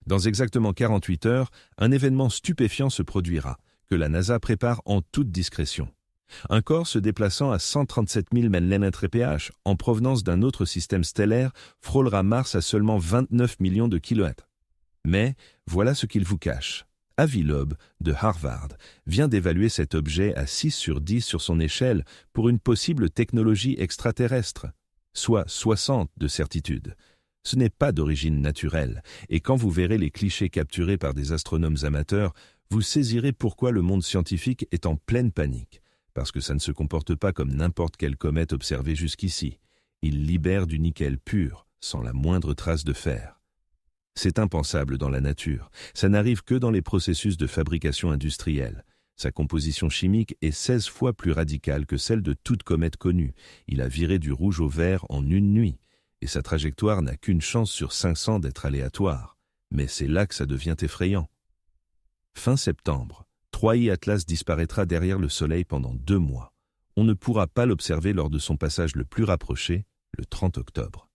Dans exactement 48 heures, un événement stupéfiant se produira, que la NASA prépare en toute discrétion. Un corps se déplaçant à 137 000 mètres en provenance d'un autre système stellaire frôlera Mars à seulement 29 millions de kilomètres. Mais voilà ce qu'il vous cache. Avi Loeb, de Harvard, vient d'évaluer cet objet à 6 sur 10 sur son échelle pour une possible technologie extraterrestre, soit 60 de certitude. Ce n'est pas d'origine naturelle, et quand vous verrez les clichés capturés par des astronomes amateurs, vous saisirez pourquoi le monde scientifique est en pleine panique, parce que ça ne se comporte pas comme n'importe quelle comète observée jusqu'ici. Il libère du nickel pur, sans la moindre trace de fer. C'est impensable dans la nature, ça n'arrive que dans les processus de fabrication industrielle. Sa composition chimique est 16 fois plus radicale que celle de toute comète connue. Il a viré du rouge au vert en une nuit, et sa trajectoire n'a qu'une chance sur 500 d'être aléatoire. Mais c'est là que ça devient effrayant. Fin septembre, 3I Atlas disparaîtra derrière le Soleil pendant 2 mois. On ne pourra pas l'observer lors de son passage le plus rapproché, le 30 octobre.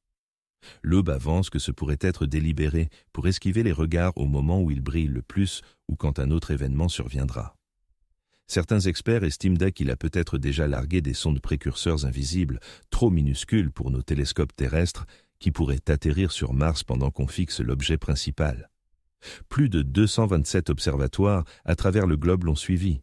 Loeb avance que ce pourrait être délibéré pour esquiver les regards au moment où il brille le plus ou quand un autre événement surviendra. Certains experts estiment qu'il a peut-être déjà largué des sondes précurseurs invisibles, trop minuscules pour nos télescopes terrestres, qui pourraient atterrir sur Mars pendant qu'on fixe l'objet principal. Plus de 227 observatoires à travers le globe l'ont suivi.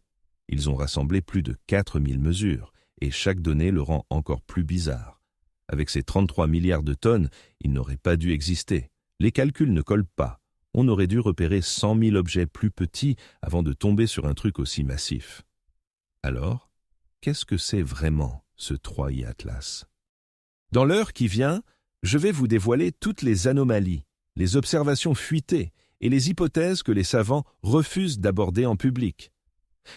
Ils ont rassemblé plus de 4000 mesures, et chaque donnée le rend encore plus bizarre. Avec ses 33 milliards de tonnes, il n'aurait pas dû exister. Les calculs ne collent pas. On aurait dû repérer 100 000 objets plus petits avant de tomber sur un truc aussi massif. Alors, qu'est-ce que c'est vraiment, ce 3I Atlas? Dans l'heure qui vient, je vais vous dévoiler toutes les anomalies, les observations fuitées et les hypothèses que les savants refusent d'aborder en public.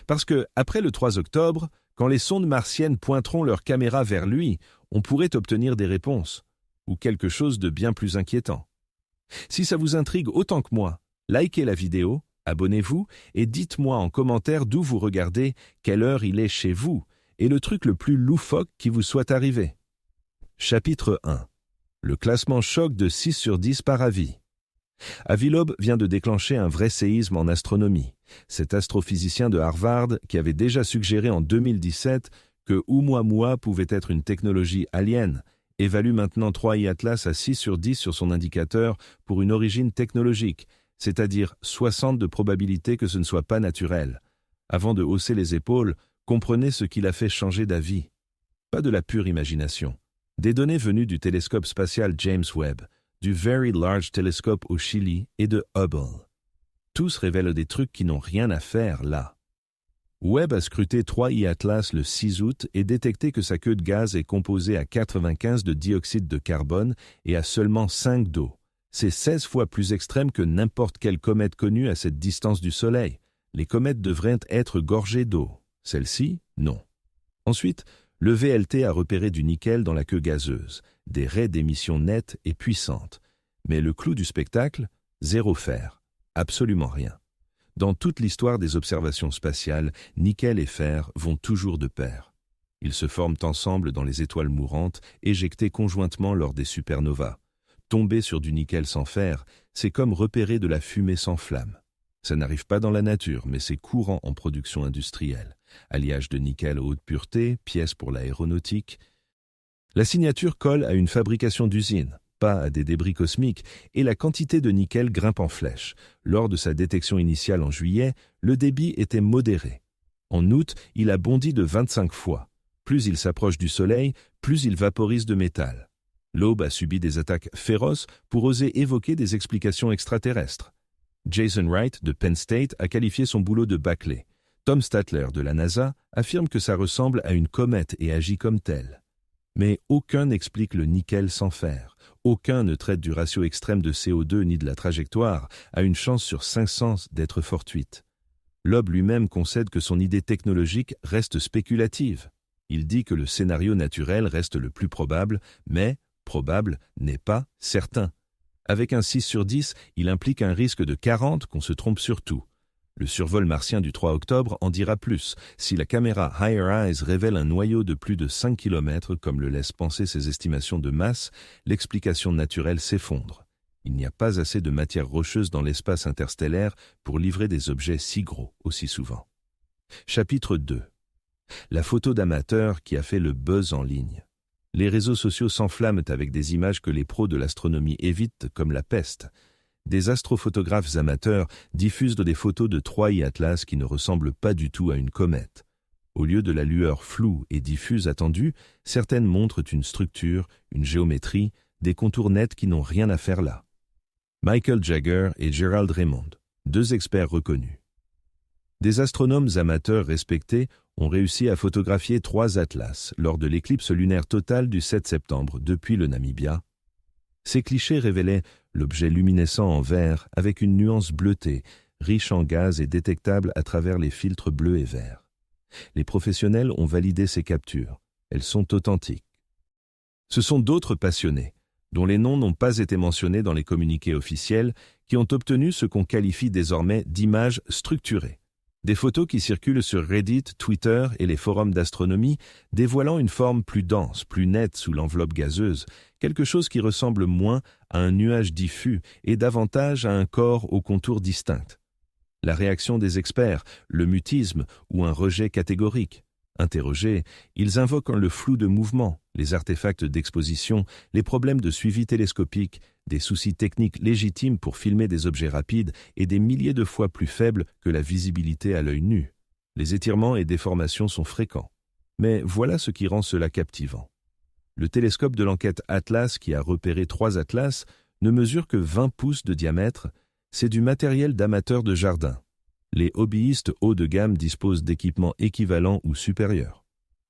Parce que, après le 3 octobre, quand les sondes martiennes pointeront leurs caméras vers lui, on pourrait obtenir des réponses, ou quelque chose de bien plus inquiétant. Si ça vous intrigue autant que moi, likez la vidéo, abonnez-vous et dites-moi en commentaire d'où vous regardez, quelle heure il est chez vous, et le truc le plus loufoque qui vous soit arrivé. Chapitre 1. Le classement choc de 6 sur 10 par avis. Avi Loeb vient de déclencher un vrai séisme en astronomie. Cet astrophysicien de Harvard, qui avait déjà suggéré en 2017 que Oumuamua pouvait être une technologie alien, évalue maintenant 3I Atlas à 6 sur 10 sur son indicateur pour une origine technologique, c'est-à-dire 60 de probabilité que ce ne soit pas naturel. Avant de hausser les épaules, comprenez ce qui l'a fait changer d'avis. Pas de la pure imagination. Des données venues du télescope spatial James Webb, du Very Large Telescope au Chili et de Hubble. Tous révèlent des trucs qui n'ont rien à faire là. Webb a scruté 3I Atlas le 6 août et détecté que sa queue de gaz est composée à 95 de dioxyde de carbone et à seulement 5 d'eau. C'est 16 fois plus extrême que n'importe quelle comète connue à cette distance du Soleil. Les comètes devraient être gorgées d'eau. Celle-ci, non. Ensuite, le VLT a repéré du nickel dans la queue gazeuse, des raies d'émission nettes et puissantes. Mais le clou du spectacle, zéro fer. Absolument rien. Dans toute l'histoire des observations spatiales, nickel et fer vont toujours de pair. Ils se forment ensemble dans les étoiles mourantes, éjectées conjointement lors des supernovas. Tomber sur du nickel sans fer, c'est comme repérer de la fumée sans flamme. Ça n'arrive pas dans la nature, mais c'est courant en production industrielle. Alliage de nickel haute pureté, pièces pour l'aéronautique. La signature colle à une fabrication d'usine, pas à des débris cosmiques, et la quantité de nickel grimpe en flèche. Lors de sa détection initiale en juillet, le débit était modéré. En août, il a bondi de 25 fois. Plus il s'approche du Soleil, plus il vaporise de métal. Loeb a subi des attaques féroces pour oser évoquer des explications extraterrestres. Jason Wright de Penn State a qualifié son boulot de bâclé. Tom Statler de la NASA affirme que ça ressemble à une comète et agit comme telle. Mais aucun n'explique le nickel sans fer. Aucun ne traite du ratio extrême de CO2 ni de la trajectoire à une chance sur 500 d'être fortuite. Loeb lui-même concède que son idée technologique reste spéculative. Il dit que le scénario naturel reste le plus probable, mais probable n'est pas certain. Avec un 6 sur 10, il implique un risque de 40 qu'on se trompe sur tout. Le survol martien du 3 octobre en dira plus. Si la caméra Higher Eyes révèle un noyau de plus de 5 km, comme le laissent penser ses estimations de masse, l'explication naturelle s'effondre. Il n'y a pas assez de matière rocheuse dans l'espace interstellaire pour livrer des objets si gros aussi souvent. Chapitre 2. La photo d'amateur qui a fait le buzz en ligne. Les réseaux sociaux s'enflamment avec des images que les pros de l'astronomie évitent comme la peste. Des astrophotographes amateurs diffusent des photos de Troie et Atlas qui ne ressemblent pas du tout à une comète. Au lieu de la lueur floue et diffuse attendue, certaines montrent une structure, une géométrie, des contours nets qui n'ont rien à faire là. Michael Jagger et Gerald Raymond, deux experts reconnus. Des astronomes amateurs respectés ont réussi à photographier 3 atlas lors de l'éclipse lunaire totale du 7 septembre depuis le Namibia. Ces clichés révélaient l'objet luminescent en vert avec une nuance bleutée, riche en gaz et détectable à travers les filtres bleus et verts. Les professionnels ont validé ces captures. Elles sont authentiques. Ce sont d'autres passionnés, dont les noms n'ont pas été mentionnés dans les communiqués officiels, qui ont obtenu ce qu'on qualifie désormais d'images structurées. Des photos qui circulent sur Reddit, Twitter et les forums d'astronomie, dévoilant une forme plus dense, plus nette sous l'enveloppe gazeuse, quelque chose qui ressemble moins à un nuage diffus et davantage à un corps aux contours distincts. La réaction des experts, le mutisme ou un rejet catégorique. Interrogés, ils invoquent le flou de mouvement, les artefacts d'exposition, les problèmes de suivi télescopique, des soucis techniques légitimes pour filmer des objets rapides et des milliers de fois plus faibles que la visibilité à l'œil nu. Les étirements et déformations sont fréquents. Mais voilà ce qui rend cela captivant. Le télescope de l'enquête Atlas, qui a repéré 3 atlas, ne mesure que 20 pouces de diamètre. C'est du matériel d'amateur de jardin. Les hobbyistes haut de gamme disposent d'équipements équivalents ou supérieurs.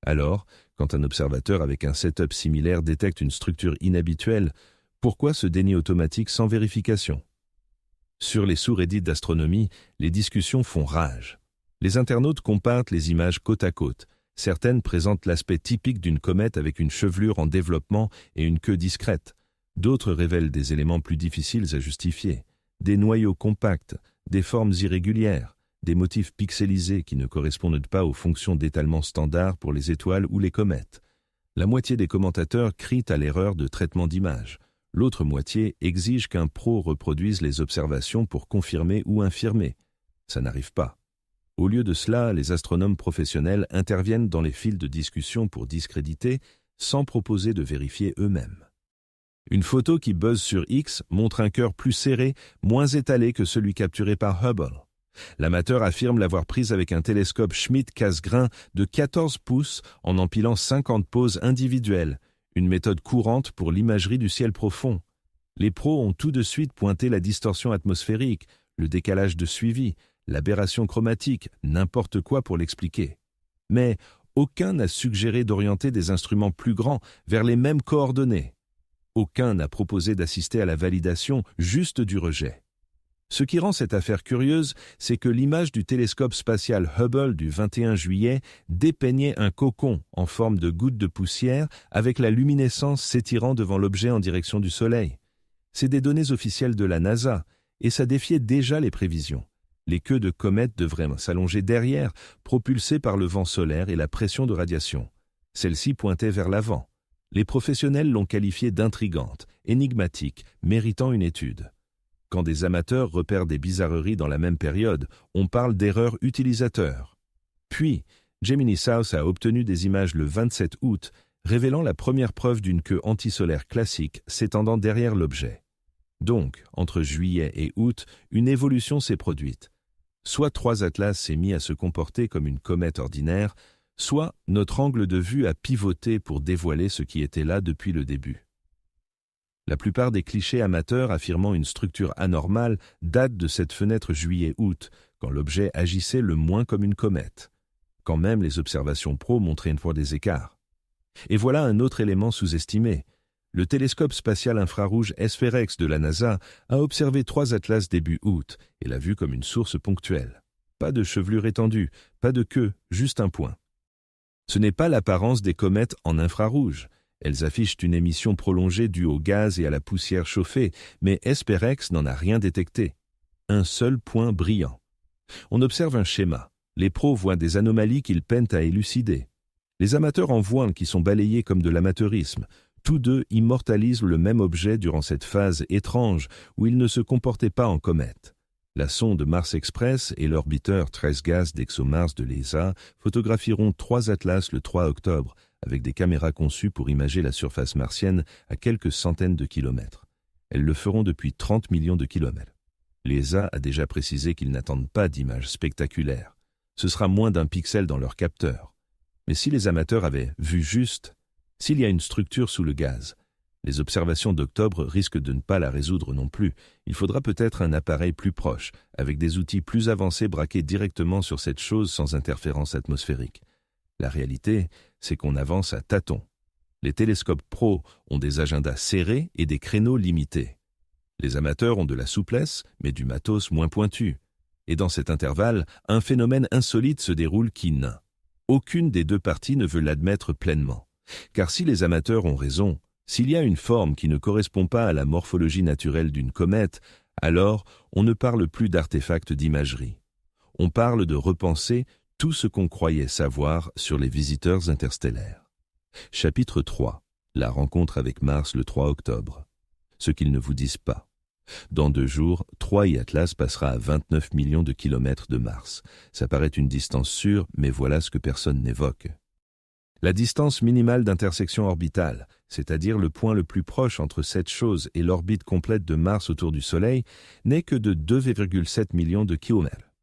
Alors, quand un observateur avec un setup similaire détecte une structure inhabituelle, pourquoi ce déni automatique sans vérification? Sur les sous-reddits d'astronomie, les discussions font rage. Les internautes comparent les images côte à côte. Certaines présentent l'aspect typique d'une comète avec une chevelure en développement et une queue discrète. D'autres révèlent des éléments plus difficiles à justifier. Des noyaux compacts, des formes irrégulières, des motifs pixelisés qui ne correspondent pas aux fonctions d'étalement standard pour les étoiles ou les comètes. La moitié des commentateurs crient à l'erreur de traitement d'image. L'autre moitié exige qu'un pro reproduise les observations pour confirmer ou infirmer. Ça n'arrive pas. Au lieu de cela, les astronomes professionnels interviennent dans les fils de discussion pour discréditer, sans proposer de vérifier eux-mêmes. Une photo qui buzz sur X montre un cœur plus serré, moins étalé que celui capturé par Hubble. L'amateur affirme l'avoir prise avec un télescope Schmidt-Cassegrain de 14 pouces en empilant 50 poses individuelles, une méthode courante pour l'imagerie du ciel profond. Les pros ont tout de suite pointé la distorsion atmosphérique, le décalage de suivi, l'aberration chromatique, n'importe quoi pour l'expliquer. Mais aucun n'a suggéré d'orienter des instruments plus grands vers les mêmes coordonnées. Aucun n'a proposé d'assister à la validation juste du rejet. Ce qui rend cette affaire curieuse, c'est que l'image du télescope spatial Hubble du 21 juillet dépeignait un cocon en forme de goutte de poussière avec la luminescence s'étirant devant l'objet en direction du Soleil. C'est des données officielles de la NASA, et ça défiait déjà les prévisions. Les queues de comètes devraient s'allonger derrière, propulsées par le vent solaire et la pression de radiation. Celle-ci pointait vers l'avant. Les professionnels l'ont qualifiée d'intrigante, énigmatique, méritant une étude. Quand des amateurs repèrent des bizarreries dans la même période, on parle d'erreur utilisateur. Puis, Gemini South a obtenu des images le 27 août, révélant la première preuve d'une queue antisolaire classique s'étendant derrière l'objet. Donc, entre juillet et août, une évolution s'est produite. Soit 3 atlas s'est mis à se comporter comme une comète ordinaire, soit notre angle de vue a pivoté pour dévoiler ce qui était là depuis le début. La plupart des clichés amateurs affirmant une structure anormale datent de cette fenêtre juillet-août, quand l'objet agissait le moins comme une comète, quand même les observations pro montraient une fois des écarts. Et voilà un autre élément sous-estimé. Le télescope spatial infrarouge SPHEREX de la NASA a observé 3 atlas début août et l'a vu comme une source ponctuelle. Pas de chevelure étendue, pas de queue, juste un point. Ce n'est pas l'apparence des comètes en infrarouge. Elles affichent une émission prolongée due au gaz et à la poussière chauffée, mais SPHEREX n'en a rien détecté. Un seul point brillant. On observe un schéma. Les pros voient des anomalies qu'ils peinent à élucider. Les amateurs en voient qui sont balayés comme de l'amateurisme. Tous deux immortalisent le même objet durant cette phase étrange où il ne se comportait pas en comète. La sonde Mars Express et l'orbiteur TRACE-GAS d'ExoMars de l'ESA photographieront 3 atlas le 3 octobre avec des caméras conçues pour imager la surface martienne à quelques centaines de kilomètres. Elles le feront depuis 30 millions de kilomètres. L'ESA a déjà précisé qu'ils n'attendent pas d'images spectaculaires. Ce sera moins d'un pixel dans leur capteur. Mais si les amateurs avaient vu juste, s'il y a une structure sous le gaz, les observations d'octobre risquent de ne pas la résoudre non plus. Il faudra peut-être un appareil plus proche, avec des outils plus avancés braqués directement sur cette chose sans interférence atmosphérique. La réalité, c'est qu'on avance à tâtons. Les télescopes pro ont des agendas serrés et des créneaux limités. Les amateurs ont de la souplesse, mais du matos moins pointu. Et dans cet intervalle, un phénomène insolite se déroule qui naît. Aucune des deux parties ne veut l'admettre pleinement. Car si les amateurs ont raison, s'il y a une forme qui ne correspond pas à la morphologie naturelle d'une comète, alors on ne parle plus d'artefacts d'imagerie. On parle de repenser tout ce qu'on croyait savoir sur les visiteurs interstellaires. Chapitre 3. La rencontre avec Mars le 3 octobre. Ce qu'ils ne vous disent pas. Dans 2 jours, 3I Atlas passera à 29 millions de kilomètres de Mars. Ça paraît une distance sûre, mais voilà ce que personne n'évoque. La distance minimale d'intersection orbitale, c'est-à-dire le point le plus proche entre cette chose et l'orbite complète de Mars autour du Soleil, n'est que de 2,7 millions de kilomètres.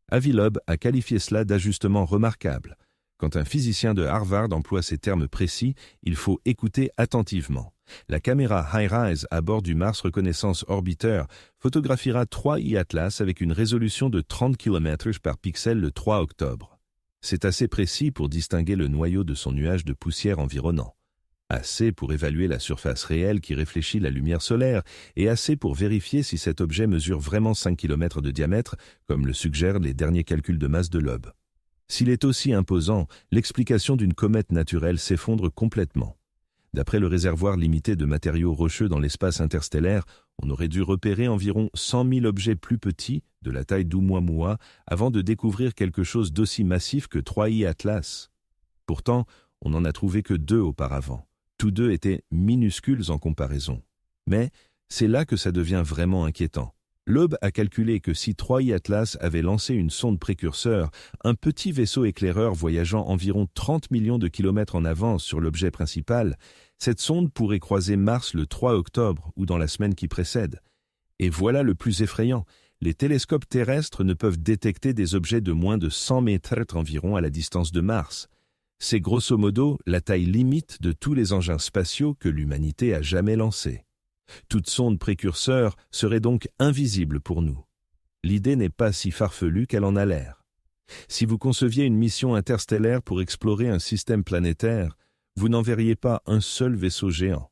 Avi Loeb a qualifié cela d'ajustement remarquable. Quand un physicien de Harvard emploie ces termes précis, il faut écouter attentivement. La caméra HiRISE à bord du Mars Reconnaissance Orbiter photographiera 3I Atlas avec une résolution de 30 km par pixel le 3 octobre. C'est assez précis pour distinguer le noyau de son nuage de poussière environnant. Assez pour évaluer la surface réelle qui réfléchit la lumière solaire et assez pour vérifier si cet objet mesure vraiment 5 km de diamètre, comme le suggèrent les derniers calculs de masse de Loeb. S'il est aussi imposant, l'explication d'une comète naturelle s'effondre complètement. D'après le réservoir limité de matériaux rocheux dans l'espace interstellaire, on aurait dû repérer environ 100 000 objets plus petits, de la taille d'Oumuamua, avant de découvrir quelque chose d'aussi massif que 3I Atlas. Pourtant, on n'en a trouvé que 2 auparavant. Tous 2 étaient minuscules en comparaison. Mais c'est là que ça devient vraiment inquiétant. Loeb a calculé que si 3I Atlas avait lancé une sonde précurseur, un petit vaisseau éclaireur voyageant environ 30 millions de kilomètres en avance sur l'objet principal, cette sonde pourrait croiser Mars le 3 octobre ou dans la semaine qui précède. Et voilà le plus effrayant, les télescopes terrestres ne peuvent détecter des objets de moins de 100 mètres environ à la distance de Mars. C'est grosso modo la taille limite de tous les engins spatiaux que l'humanité a jamais lancés. Toute sonde précurseur serait donc invisible pour nous. L'idée n'est pas si farfelue qu'elle en a l'air. Si vous conceviez une mission interstellaire pour explorer un système planétaire, vous n'enverriez pas un seul vaisseau géant.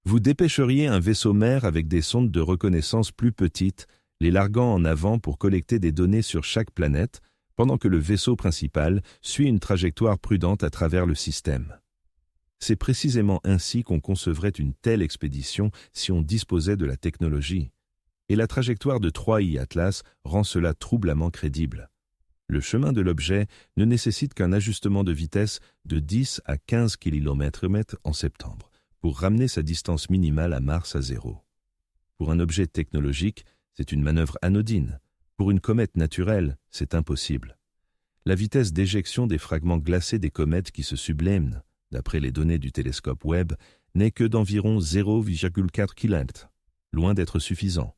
Vous dépêcheriez un vaisseau mère avec des sondes de reconnaissance plus petites, les larguant en avant pour collecter des données sur chaque planète, pendant que le vaisseau principal suit une trajectoire prudente à travers le système. C'est précisément ainsi qu'on concevrait une telle expédition si on disposait de la technologie. Et la trajectoire de 3I Atlas rend cela troublamment crédible. Le chemin de l'objet ne nécessite qu'un ajustement de vitesse de 10 à 15 km/h en septembre, pour ramener sa distance minimale à Mars à 0. Pour un objet technologique, c'est une manœuvre anodine. Pour une comète naturelle, c'est impossible. La vitesse d'éjection des fragments glacés des comètes qui se subliment, d'après les données du télescope Webb, n'est que d'environ 0,4 km, loin d'être suffisant.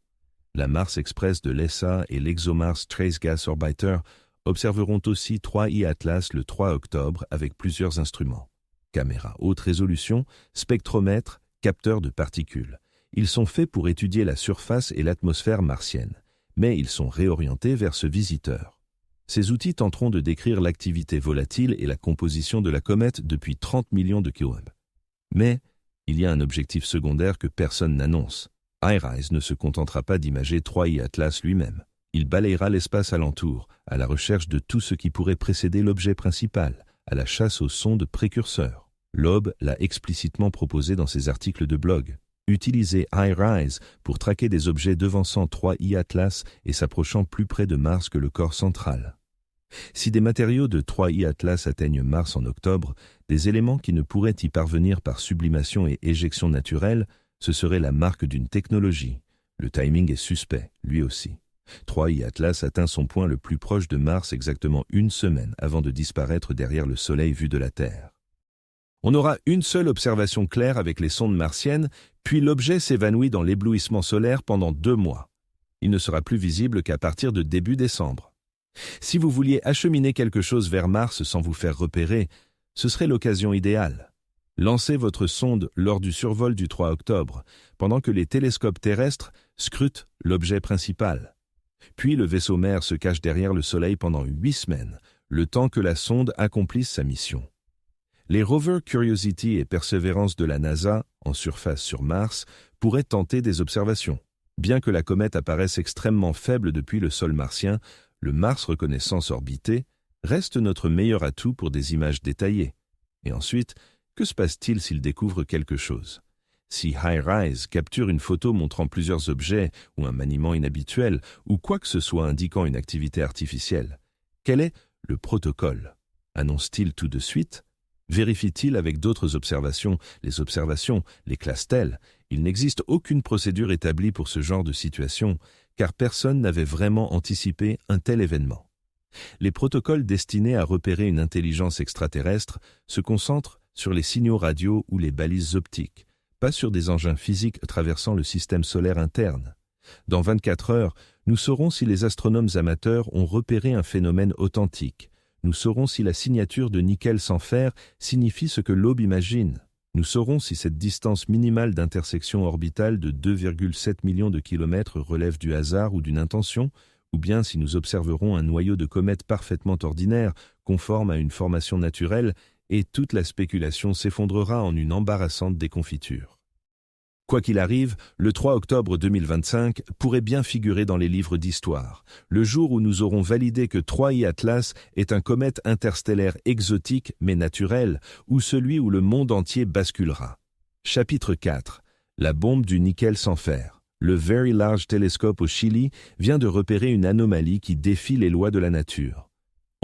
La Mars Express de l'ESA et l'ExoMars TRACE-GAS Orbiter observeront aussi 3I Atlas le 3 octobre avec plusieurs instruments. Caméras haute résolution, spectromètre, capteurs de particules. Ils sont faits pour étudier la surface et l'atmosphère martienne, mais ils sont réorientés vers ce visiteur. Ces outils tenteront de décrire l'activité volatile et la composition de la comète depuis 30 millions de kilomètres. Mais il y a un objectif secondaire que personne n'annonce. HiRISE ne se contentera pas d'imager 3I Atlas lui-même. Il balayera l'espace alentour, à la recherche de tout ce qui pourrait précéder l'objet principal, à la chasse aux sondes précurseurs. Loeb l'a explicitement proposé dans ses articles de blog. Utiliser HiRISE pour traquer des objets devançant 3I Atlas et s'approchant plus près de Mars que le corps central. Si des matériaux de 3I Atlas atteignent Mars en octobre, des éléments qui ne pourraient y parvenir par sublimation et éjection naturelle, ce serait la marque d'une technologie. Le timing est suspect, lui aussi. 3I Atlas atteint son point le plus proche de Mars exactement une semaine avant de disparaître derrière le Soleil vu de la Terre. On aura une seule observation claire avec les sondes martiennes, puis l'objet s'évanouit dans l'éblouissement solaire pendant 2 mois. Il ne sera plus visible qu'à partir de début décembre. Si vous vouliez acheminer quelque chose vers Mars sans vous faire repérer, ce serait l'occasion idéale. Lancez votre sonde lors du survol du 3 octobre, pendant que les télescopes terrestres scrutent l'objet principal. Puis le vaisseau mère se cache derrière le Soleil pendant 8 semaines, le temps que la sonde accomplisse sa mission. Les rovers Curiosity et Perseverance de la NASA, en surface sur Mars, pourraient tenter des observations. Bien que la comète apparaisse extrêmement faible depuis le sol martien, le Mars Reconnaissance Orbité reste notre meilleur atout pour des images détaillées. Et ensuite, que se passe-t-il s'il découvre quelque chose? Si HiRISE capture une photo montrant plusieurs objets ou un maniement inhabituel ou quoi que ce soit indiquant une activité artificielle, quel est le protocole? Annonce-t-il tout de suite? Vérifie-t-il avec d'autres observations? Les observations les classe-t-elle? Il n'existe aucune procédure établie pour ce genre de situation, car personne n'avait vraiment anticipé un tel événement. Les protocoles destinés à repérer une intelligence extraterrestre se concentrent sur les signaux radio ou les balises optiques, pas sur des engins physiques traversant le système solaire interne. Dans 24 heures, nous saurons si les astronomes amateurs ont repéré un phénomène authentique. Nous saurons si la signature de nickel sans fer signifie ce que l'aube imagine. Nous saurons si cette distance minimale d'intersection orbitale de 2,7 millions de kilomètres relève du hasard ou d'une intention, ou bien si nous observerons un noyau de comète parfaitement ordinaire, conforme à une formation naturelle, et toute la spéculation s'effondrera en une embarrassante déconfiture. Quoi qu'il arrive, le 3 octobre 2025 pourrait bien figurer dans les livres d'histoire, le jour où nous aurons validé que 3I Atlas est un comète interstellaire exotique mais naturel, ou celui où le monde entier basculera. Chapitre 4. La bombe du nickel sans fer. Le Very Large Telescope au Chili vient de repérer une anomalie qui défie les lois de la nature.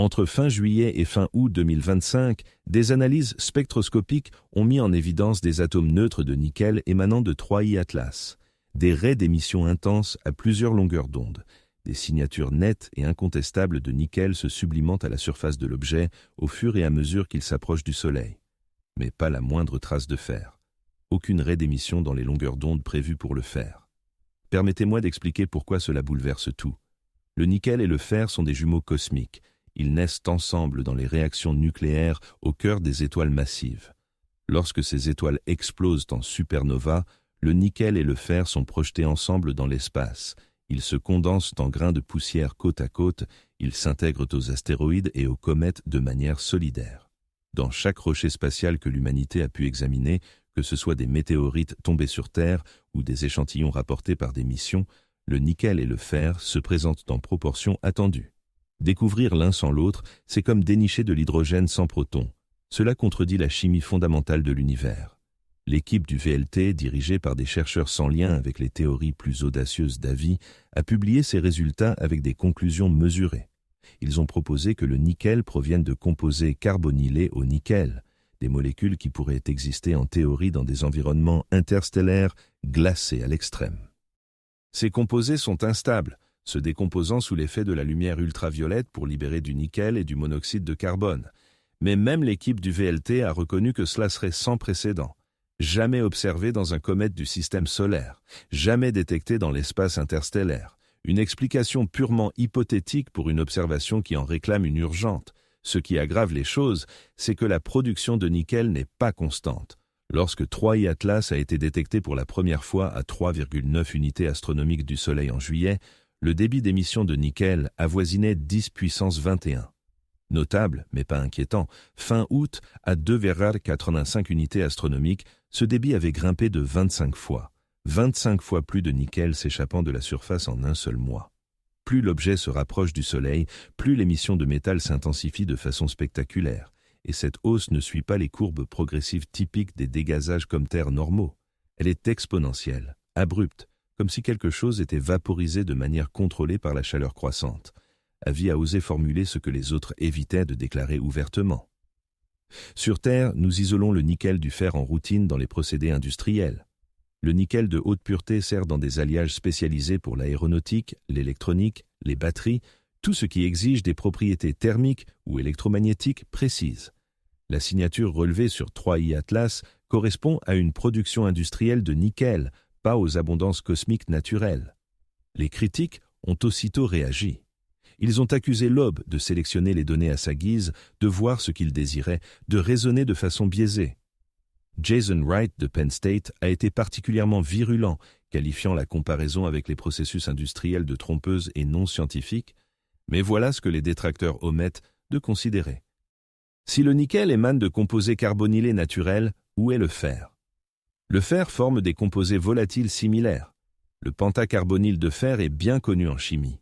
Entre fin juillet et fin août 2025, des analyses spectroscopiques ont mis en évidence des atomes neutres de nickel émanant de 3I Atlas, des raies d'émission intenses à plusieurs longueurs d'onde, des signatures nettes et incontestables de nickel se sublimant à la surface de l'objet au fur et à mesure qu'il s'approche du Soleil. Mais pas la moindre trace de fer. Aucune raie d'émission dans les longueurs d'onde prévues pour le fer. Permettez-moi d'expliquer pourquoi cela bouleverse tout. Le nickel et le fer sont des jumeaux cosmiques. Ils naissent ensemble dans les réactions nucléaires au cœur des étoiles massives. Lorsque ces étoiles explosent en supernova, le nickel et le fer sont projetés ensemble dans l'espace. Ils se condensent en grains de poussière côte à côte, ils s'intègrent aux astéroïdes et aux comètes de manière solidaire. Dans chaque rocher spatial que l'humanité a pu examiner, que ce soit des météorites tombés sur Terre ou des échantillons rapportés par des missions, le nickel et le fer se présentent en proportions attendues. Découvrir l'un sans l'autre, c'est comme dénicher de l'hydrogène sans protons. Cela contredit la chimie fondamentale de l'univers. L'équipe du VLT, dirigée par des chercheurs sans lien avec les théories plus audacieuses d'Avi, a publié ses résultats avec des conclusions mesurées. Ils ont proposé que le nickel provienne de composés carbonylés au nickel, des molécules qui pourraient exister en théorie dans des environnements interstellaires glacés à l'extrême. Ces composés sont instables, se décomposant sous l'effet de la lumière ultraviolette pour libérer du nickel et du monoxyde de carbone. Mais même l'équipe du VLT a reconnu que cela serait sans précédent. Jamais observé dans un comète du système solaire, jamais détecté dans l'espace interstellaire. Une explication purement hypothétique pour une observation qui en réclame une urgente. Ce qui aggrave les choses, c'est que la production de nickel n'est pas constante. Lorsque 3I Atlas a été détecté pour la première fois à 3,9 unités astronomiques du Soleil en juillet, le débit d'émission de nickel avoisinait 10 puissance 21. Notable, mais pas inquiétant, fin août, à 2,85 unités astronomiques, ce débit avait grimpé de 25 fois. 25 fois plus de nickel s'échappant de la surface en un seul mois. Plus l'objet se rapproche du Soleil, plus l'émission de métal s'intensifie de façon spectaculaire. Et cette hausse ne suit pas les courbes progressives typiques des dégazages comme Terre normaux. Elle est exponentielle, abrupte, comme si quelque chose était vaporisé de manière contrôlée par la chaleur croissante. avis a osé formuler ce que les autres évitaient de déclarer ouvertement. Sur Terre, nous isolons le nickel du fer en routine dans les procédés industriels. Le nickel de haute pureté sert dans des alliages spécialisés pour l'aéronautique, l'électronique, les batteries, tout ce qui exige des propriétés thermiques ou électromagnétiques précises. La signature relevée sur 3i Atlas correspond à une production industrielle de nickel, pas aux abondances cosmiques naturelles. Les critiques ont aussitôt réagi. Ils ont accusé Loeb de sélectionner les données à sa guise, de voir ce qu'il désirait, de raisonner de façon biaisée. Jason Wright de Penn State a été particulièrement virulent, qualifiant la comparaison avec les processus industriels de trompeuse et non scientifiques, mais voilà ce que les détracteurs omettent de considérer. Si le nickel émane de composés carbonylés naturels, où est le fer? Le fer forme des composés volatiles similaires. Le pentacarbonyle de fer est bien connu en chimie.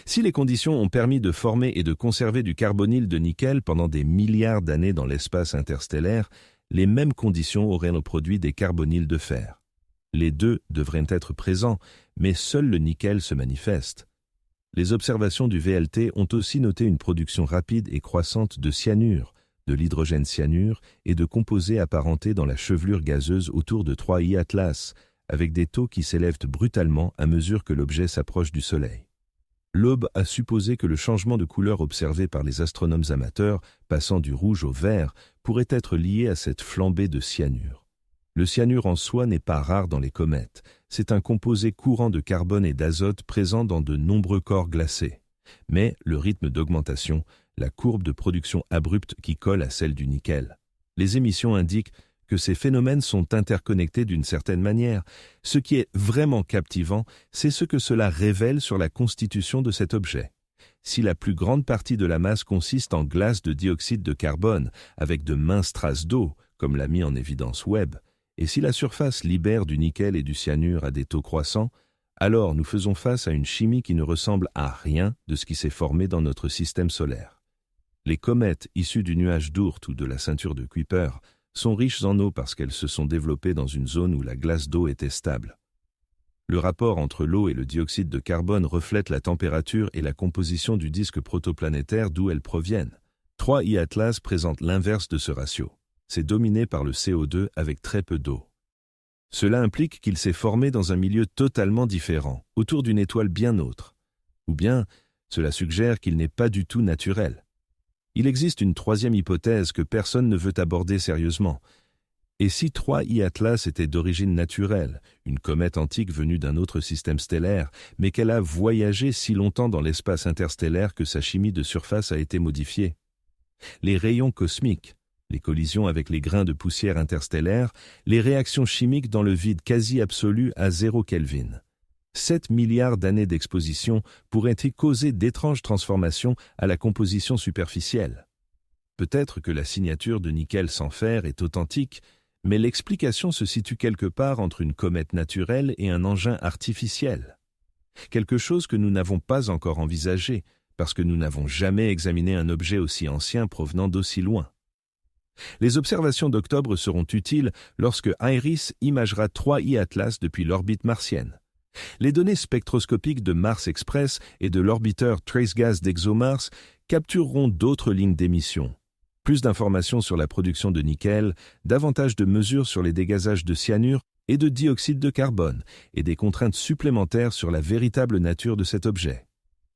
Si les conditions ont permis de former et de conserver du carbonyle de nickel pendant des milliards d'années dans l'espace interstellaire, les mêmes conditions auraient produit des carbonyles de fer. Les deux devraient être présents, mais seul le nickel se manifeste. Les observations du VLT ont aussi noté une production rapide et croissante de cyanure, de l'hydrogène cyanure et de composés apparentés dans la chevelure gazeuse autour de 3i Atlas, avec des taux qui s'élèvent brutalement à mesure que l'objet s'approche du Soleil. Loeb a supposé que le changement de couleur observé par les astronomes amateurs, passant du rouge au vert, pourrait être lié à cette flambée de cyanure. Le cyanure en soi n'est pas rare dans les comètes. C'est un composé courant de carbone et d'azote présent dans de nombreux corps glacés. Mais le rythme d'augmentation, la courbe de production abrupte qui colle à celle du nickel. Les émissions indiquent que ces phénomènes sont interconnectés d'une certaine manière. Ce qui est vraiment captivant, c'est ce que cela révèle sur la constitution de cet objet. Si la plus grande partie de la masse consiste en glace de dioxyde de carbone, avec de minces traces d'eau, comme l'a mis en évidence Webb, et si la surface libère du nickel et du cyanure à des taux croissants, alors nous faisons face à une chimie qui ne ressemble à rien de ce qui s'est formé dans notre système solaire. Les comètes issues du nuage d'Oort ou de la ceinture de Kuiper sont riches en eau parce qu'elles se sont développées dans une zone où la glace d'eau était stable. Le rapport entre l'eau et le dioxyde de carbone reflète la température et la composition du disque protoplanétaire d'où elles proviennent. 3i Atlas présente l'inverse de ce ratio. C'est dominé par le CO2 avec très peu d'eau. Cela implique qu'il s'est formé dans un milieu totalement différent, autour d'une étoile bien autre. Ou bien, cela suggère qu'il n'est pas du tout naturel. Il existe une troisième hypothèse que personne ne veut aborder sérieusement. Et si 3i Atlas était d'origine naturelle, une comète antique venue d'un autre système stellaire, mais qu'elle a voyagé si longtemps dans l'espace interstellaire que sa chimie de surface a été modifiée? Les rayons cosmiques, les collisions avec les grains de poussière interstellaire, les réactions chimiques dans le vide quasi absolu à 0 Kelvin. 7 milliards d'années d'exposition pourraient-ils causer d'étranges transformations à la composition superficielle. Peut-être que la signature de nickel sans fer est authentique, mais l'explication se situe quelque part entre une comète naturelle et un engin artificiel. Quelque chose que nous n'avons pas encore envisagé, parce que nous n'avons jamais examiné un objet aussi ancien provenant d'aussi loin. Les observations d'octobre seront utiles lorsque IRIS imagera 3i Atlas depuis l'orbite martienne. Les données spectroscopiques de Mars Express et de l'orbiteur Trace-Gas d'ExoMars captureront d'autres lignes d'émission. Plus d'informations sur la production de nickel, davantage de mesures sur les dégazages de cyanure et de dioxyde de carbone, et des contraintes supplémentaires sur la véritable nature de cet objet.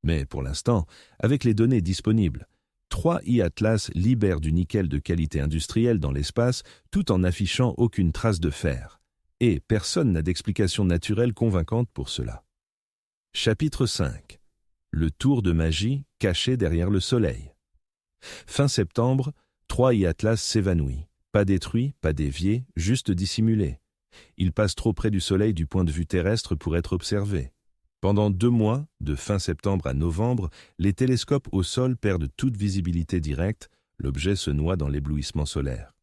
Mais pour l'instant, avec les données disponibles, 3i Atlas libère du nickel de qualité industrielle dans l'espace tout en n'affichant aucune trace de fer. Et personne n'a d'explication naturelle convaincante pour cela. Chapitre 5. Le tour de magie caché derrière le Soleil. Fin septembre, 3i Atlas s'évanouit. Pas détruit, pas dévié, juste dissimulé. Il passe trop près du Soleil du point de vue terrestre pour être observé. Pendant 2 mois, de fin septembre à novembre, les télescopes au sol perdent toute visibilité directe, l'objet se noie dans l'éblouissement solaire.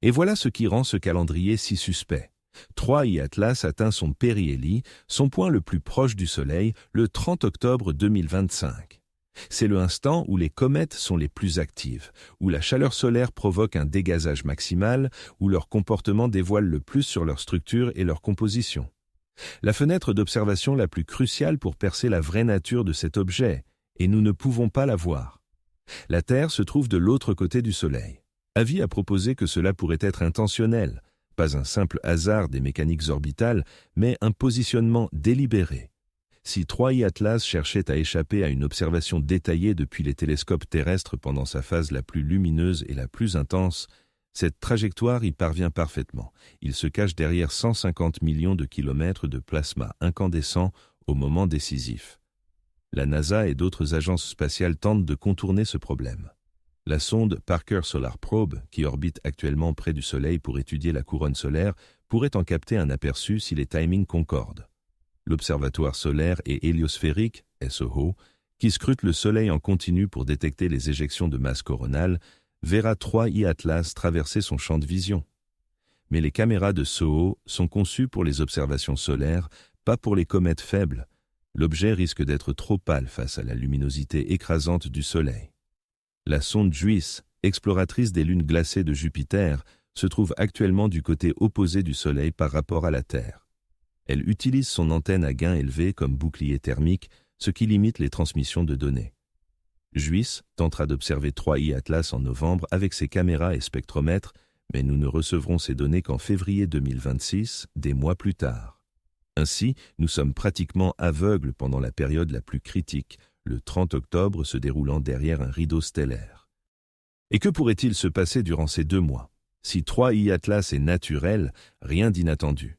Et voilà ce qui rend ce calendrier si suspect. 3i Atlas atteint son périhélie, son point le plus proche du Soleil, le 30 octobre 2025. C'est le instant où les comètes sont les plus actives, où la chaleur solaire provoque un dégazage maximal, où leur comportement dévoile le plus sur leur structure et leur composition. La fenêtre d'observation la plus cruciale pour percer la vraie nature de cet objet, et nous ne pouvons pas la voir. La Terre se trouve de l'autre côté du Soleil. Avi a proposé que cela pourrait être intentionnel, pas un simple hasard des mécaniques orbitales, mais un positionnement délibéré. Si 3I Atlas cherchait à échapper à une observation détaillée depuis les télescopes terrestres pendant sa phase la plus lumineuse et la plus intense, cette trajectoire y parvient parfaitement. Il se cache derrière 150 millions de kilomètres de plasma incandescent au moment décisif. La NASA et d'autres agences spatiales tentent de contourner ce problème. La sonde Parker Solar Probe, qui orbite actuellement près du Soleil pour étudier la couronne solaire, pourrait en capter un aperçu si les timings concordent. L'Observatoire solaire et héliosphérique, SOHO, qui scrute le Soleil en continu pour détecter les éjections de masse coronale, verra 3I Atlas traverser son champ de vision. Mais les caméras de SOHO sont conçues pour les observations solaires, pas pour les comètes faibles. L'objet risque d'être trop pâle face à la luminosité écrasante du Soleil. La sonde JUICE, exploratrice des lunes glacées de Jupiter, se trouve actuellement du côté opposé du Soleil par rapport à la Terre. Elle utilise son antenne à gain élevé comme bouclier thermique, ce qui limite les transmissions de données. JUICE tentera d'observer 3I Atlas en novembre avec ses caméras et spectromètres, mais nous ne recevrons ces données qu'en février 2026, des mois plus tard. Ainsi, nous sommes pratiquement aveugles pendant la période la plus critique, le 30 octobre se déroulant derrière un rideau stellaire. Et que pourrait-il se passer durant ces 2 mois? Si 3I Atlas est naturel, rien d'inattendu.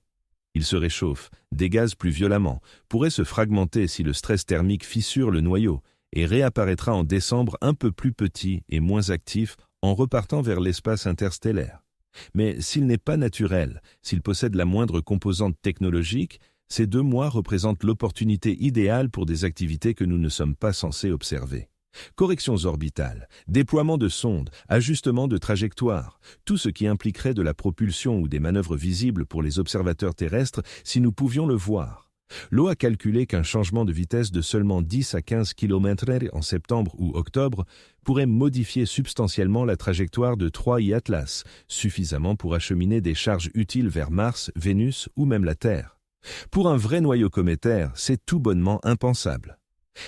Il se réchauffe, dégaze plus violemment, pourrait se fragmenter si le stress thermique fissure le noyau, et réapparaîtra en décembre un peu plus petit et moins actif en repartant vers l'espace interstellaire. Mais s'il n'est pas naturel, s'il possède la moindre composante technologique, ces 2 mois représentent l'opportunité idéale pour des activités que nous ne sommes pas censés observer. Corrections orbitales, déploiement de sondes, ajustement de trajectoire, tout ce qui impliquerait de la propulsion ou des manœuvres visibles pour les observateurs terrestres si nous pouvions le voir. L'eau a calculé qu'un changement de vitesse de seulement 10 à 15 km/h en septembre ou octobre pourrait modifier substantiellement la trajectoire de 3I Atlas, suffisamment pour acheminer des charges utiles vers Mars, Vénus ou même la Terre. Pour un vrai noyau cométaire, c'est tout bonnement impensable.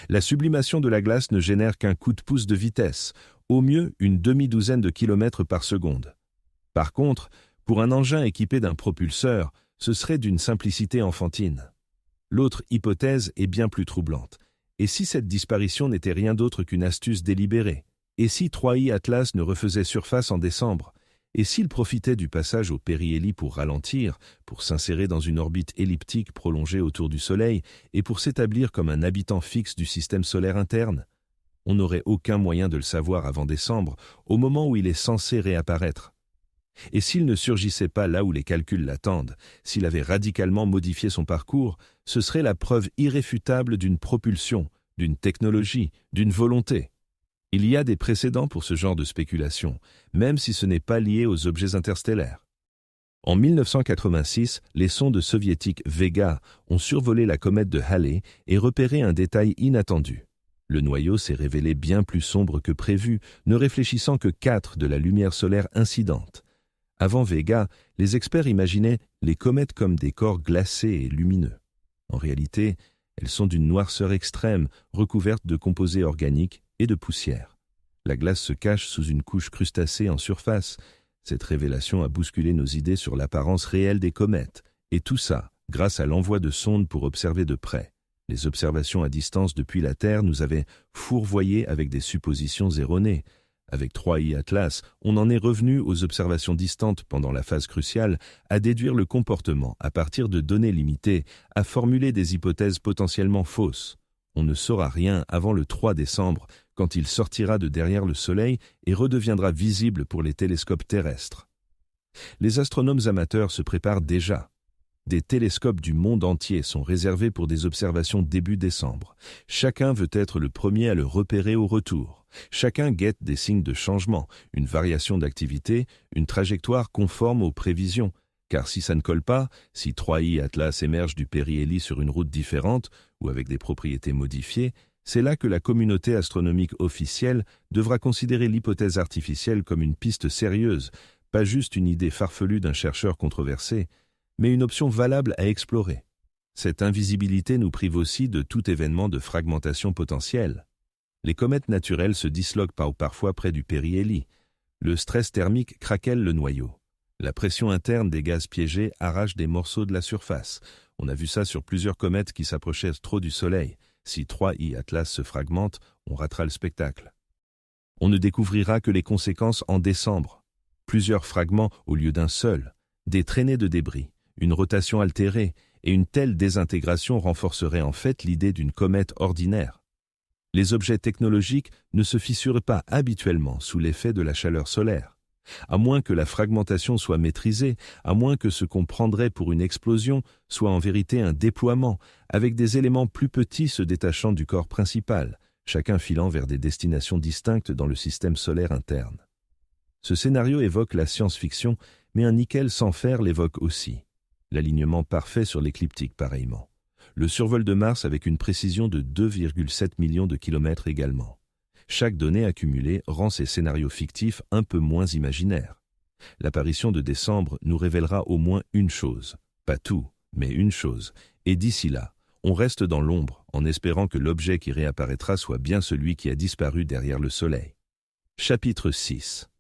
La sublimation de la glace ne génère qu'un coup de pouce de vitesse, au mieux une demi-douzaine de kilomètres par seconde. Par contre, pour un engin équipé d'un propulseur, ce serait d'une simplicité enfantine. L'autre hypothèse est bien plus troublante. Et si cette disparition n'était rien d'autre qu'une astuce délibérée? Et si 3I Atlas ne refaisait surface en décembre? Et s'il profitait du passage au périhélie pour ralentir, pour s'insérer dans une orbite elliptique prolongée autour du Soleil et pour s'établir comme un habitant fixe du système solaire interne? On n'aurait aucun moyen de le savoir avant décembre, au moment où il est censé réapparaître. Et s'il ne surgissait pas là où les calculs l'attendent, s'il avait radicalement modifié son parcours, ce serait la preuve irréfutable d'une propulsion, d'une technologie, d'une volonté. Il y a des précédents pour ce genre de spéculation, même si ce n'est pas lié aux objets interstellaires. En 1986, les sondes soviétiques Vega ont survolé la comète de Halley et repéré un détail inattendu. Le noyau s'est révélé bien plus sombre que prévu, ne réfléchissant que 4 de la lumière solaire incidente. Avant Vega, les experts imaginaient les comètes comme des corps glacés et lumineux. En réalité, elles sont d'une noirceur extrême, recouvertes de composés organiques et de poussière. La glace se cache sous une couche crustacée en surface. Cette révélation a bousculé nos idées sur l'apparence réelle des comètes. Et tout ça, grâce à l'envoi de sondes pour observer de près. Les observations à distance depuis la Terre nous avaient fourvoyés avec des suppositions erronées. Avec 3I Atlas, on en est revenu aux observations distantes pendant la phase cruciale, à déduire le comportement à partir de données limitées, à formuler des hypothèses potentiellement fausses. On ne saura rien avant le 3 décembre, quand il sortira de derrière le Soleil et redeviendra visible pour les télescopes terrestres. Les astronomes amateurs se préparent déjà. Des télescopes du monde entier sont réservés pour des observations début décembre. Chacun veut être le premier à le repérer au retour. Chacun guette des signes de changement, une variation d'activité, une trajectoire conforme aux prévisions. Car si ça ne colle pas, si 3I Atlas émerge du périhélie sur une route différente ou avec des propriétés modifiées, c'est là que la communauté astronomique officielle devra considérer l'hypothèse artificielle comme une piste sérieuse, pas juste une idée farfelue d'un chercheur controversé, mais une option valable à explorer. Cette invisibilité nous prive aussi de tout événement de fragmentation potentielle. Les comètes naturelles se disloquent parfois près du périhélie. Le stress thermique craquelle le noyau. La pression interne des gaz piégés arrache des morceaux de la surface. On a vu ça sur plusieurs comètes qui s'approchaient trop du Soleil. Si 3I Atlas se fragmente, on ratera le spectacle. On ne découvrira que les conséquences en décembre. Plusieurs fragments au lieu d'un seul, des traînées de débris, une rotation altérée, et une telle désintégration renforcerait en fait l'idée d'une comète ordinaire. Les objets technologiques ne se fissurent pas habituellement sous l'effet de la chaleur solaire. À moins que la fragmentation soit maîtrisée, à moins que ce qu'on prendrait pour une explosion soit en vérité un déploiement, avec des éléments plus petits se détachant du corps principal, chacun filant vers des destinations distinctes dans le système solaire interne. Ce scénario évoque la science-fiction, mais un nickel sans fer l'évoque aussi. L'alignement parfait sur l'écliptique pareillement. Le survol de Mars avec une précision de 2,7 millions de kilomètres également. Chaque donnée accumulée rend ces scénarios fictifs un peu moins imaginaires. L'apparition de décembre nous révélera au moins une chose. Pas tout, mais une chose. Et d'ici là, on reste dans l'ombre en espérant que l'objet qui réapparaîtra soit bien celui qui a disparu derrière le Soleil. Chapitre 6.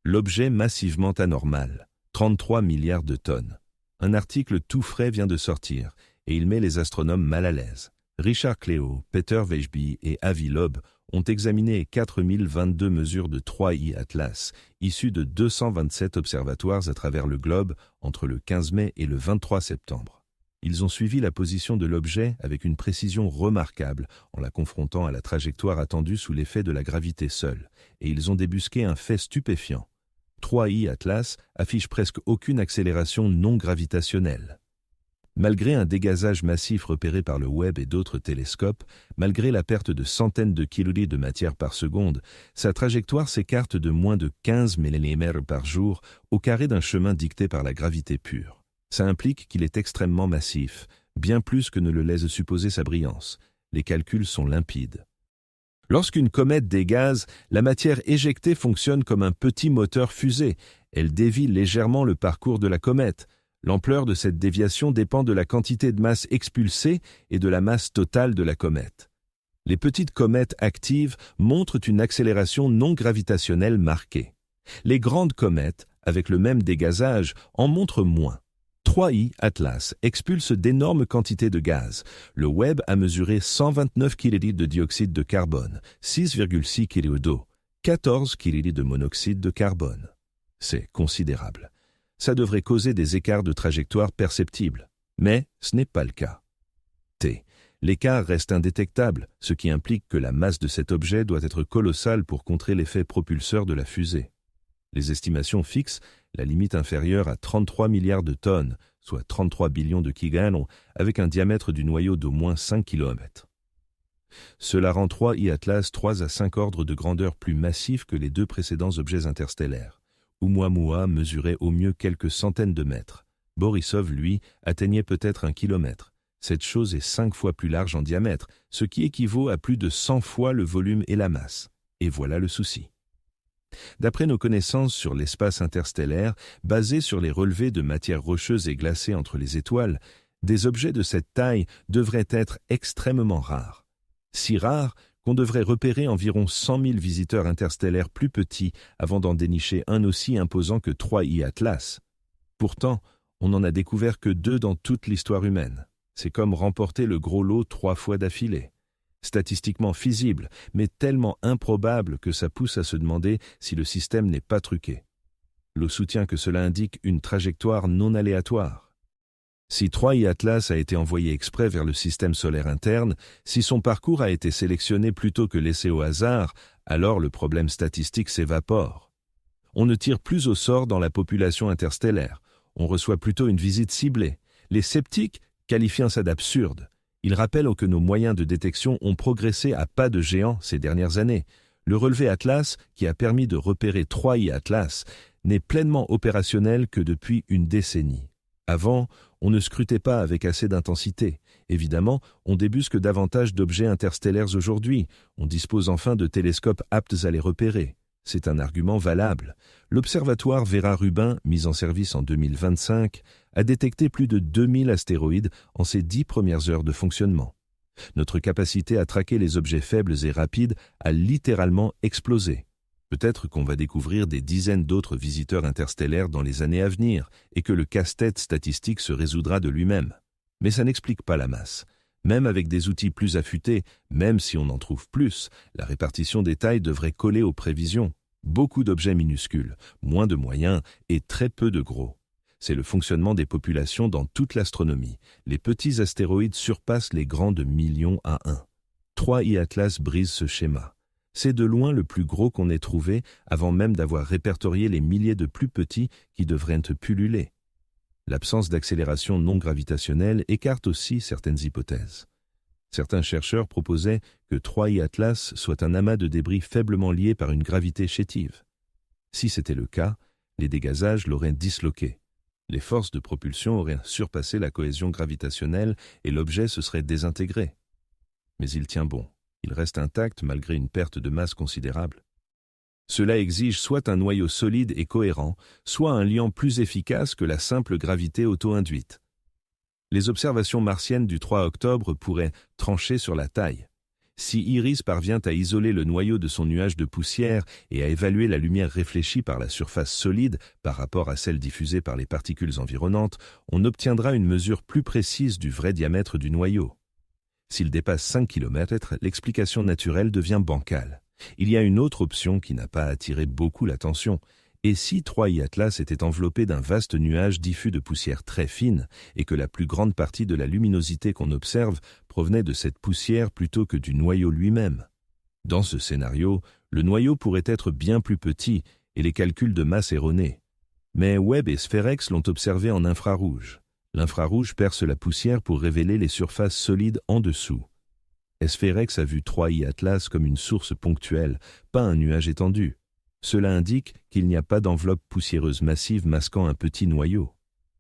L'objet massivement anormal. 33 milliards de tonnes. Un article tout frais vient de sortir et il met les astronomes mal à l'aise. Richard Cléo, Peter Weisby et Avi Loeb ont examiné 4022 mesures de 3I Atlas, issues de 227 observatoires à travers le globe entre le 15 mai et le 23 septembre. Ils ont suivi la position de l'objet avec une précision remarquable en la confrontant à la trajectoire attendue sous l'effet de la gravité seule, et ils ont débusqué un fait stupéfiant. 3I Atlas affiche presque aucune accélération non gravitationnelle. Malgré un dégazage massif repéré par le Webb et d'autres télescopes, malgré la perte de centaines de kilolitres de matière par seconde, sa trajectoire s'écarte de moins de 15 mm par jour au carré d'un chemin dicté par la gravité pure. Ça implique qu'il est extrêmement massif, bien plus que ne le laisse supposer sa brillance. Les calculs sont limpides. Lorsqu'une comète dégaze, la matière éjectée fonctionne comme un petit moteur fusée. Elle dévie légèrement le parcours de la comète. L'ampleur de cette déviation dépend de la quantité de masse expulsée et de la masse totale de la comète. Les petites comètes actives montrent une accélération non gravitationnelle marquée. Les grandes comètes, avec le même dégazage, en montrent moins. 3I Atlas expulse d'énormes quantités de gaz. Le Webb a mesuré 129 kl de dioxyde de carbone, 6,6 kg d'eau, 14 kl de monoxyde de carbone. C'est considérable. Ça devrait causer des écarts de trajectoire perceptibles. Mais ce n'est pas le cas. L'écart reste indétectable, ce qui implique que la masse de cet objet doit être colossale pour contrer l'effet propulseur de la fusée. Les estimations fixent la limite inférieure à 33 milliards de tonnes, soit 33 billions de gigallons, avec un diamètre du noyau d'au moins 5 km. Cela rend 3I Atlas 3 à 5 ordres de grandeur plus massif que les deux précédents objets interstellaires. Oumuamua mesurait au mieux quelques centaines de mètres. Borisov, lui, atteignait peut-être 1 kilomètre. Cette chose est 5 fois plus large en diamètre, ce qui équivaut à plus de 100 fois le volume et la masse. Et voilà le souci. D'après nos connaissances sur l'espace interstellaire, basées sur les relevés de matière rocheuse et glacée entre les étoiles, des objets de cette taille devraient être extrêmement rares. Si rares qu'on devrait repérer environ 100 000 visiteurs interstellaires plus petits avant d'en dénicher un aussi imposant que 3I Atlas. Pourtant, on n'en a découvert que 2 dans toute l'histoire humaine. C'est comme remporter le gros lot 3 fois d'affilée. Statistiquement feasible, mais tellement improbable que ça pousse à se demander si le système n'est pas truqué. Le soutient que cela indique une trajectoire non aléatoire. Si 3I Atlas a été envoyé exprès vers le système solaire interne, si son parcours a été sélectionné plutôt que laissé au hasard, alors le problème statistique s'évapore. On ne tire plus au sort dans la population interstellaire, on reçoit plutôt une visite ciblée. Les sceptiques qualifient ça d'absurde. Ils rappellent que nos moyens de détection ont progressé à pas de géant ces dernières années. Le relevé Atlas, qui a permis de repérer 3I Atlas, n'est pleinement opérationnel que depuis une décennie. Avant, on ne scrutait pas avec assez d'intensité. Évidemment, on débusque davantage d'objets interstellaires aujourd'hui. On dispose enfin de télescopes aptes à les repérer. C'est un argument valable. L'observatoire Vera-Rubin, mis en service en 2025, a détecté plus de 2000 astéroïdes en ses 10 premières heures de fonctionnement. Notre capacité à traquer les objets faibles et rapides a littéralement explosé. Peut-être qu'on va découvrir des dizaines d'autres visiteurs interstellaires dans les années à venir et que le casse-tête statistique se résoudra de lui-même. Mais ça n'explique pas la masse. Même avec des outils plus affûtés, même si on en trouve plus, la répartition des tailles devrait coller aux prévisions. Beaucoup d'objets minuscules, moins de moyens et très peu de gros. C'est le fonctionnement des populations dans toute l'astronomie. Les petits astéroïdes surpassent les grands de millions à 1. 3I Atlas brise ce schéma. C'est de loin le plus gros qu'on ait trouvé avant même d'avoir répertorié les milliers de plus petits qui devraient pulluler. L'absence d'accélération non gravitationnelle écarte aussi certaines hypothèses. Certains chercheurs proposaient que 3I Atlas soit un amas de débris faiblement liés par une gravité chétive. Si c'était le cas, les dégazages l'auraient disloqué. Les forces de propulsion auraient surpassé la cohésion gravitationnelle et l'objet se serait désintégré. Mais il tient bon. Il reste intact malgré une perte de masse considérable. Cela exige soit un noyau solide et cohérent, soit un liant plus efficace que la simple gravité auto-induite. Les observations martiennes du 3 octobre pourraient trancher sur la taille. Si Iris parvient à isoler le noyau de son nuage de poussière et à évaluer la lumière réfléchie par la surface solide par rapport à celle diffusée par les particules environnantes, on obtiendra une mesure plus précise du vrai diamètre du noyau. S'il dépasse 5 km, l'explication naturelle devient bancale. Il y a une autre option qui n'a pas attiré beaucoup l'attention. Et si 3I Atlas était enveloppé d'un vaste nuage diffus de poussière très fine et que la plus grande partie de la luminosité qu'on observe provenait de cette poussière plutôt que du noyau lui-même? Dans ce scénario, le noyau pourrait être bien plus petit et les calculs de masse erronés. Mais Webb et Spherex l'ont observé en infrarouge. L'infrarouge perce la poussière pour révéler les surfaces solides en dessous. Spherex a vu 3I Atlas comme une source ponctuelle, pas un nuage étendu. Cela indique qu'il n'y a pas d'enveloppe poussiéreuse massive masquant un petit noyau.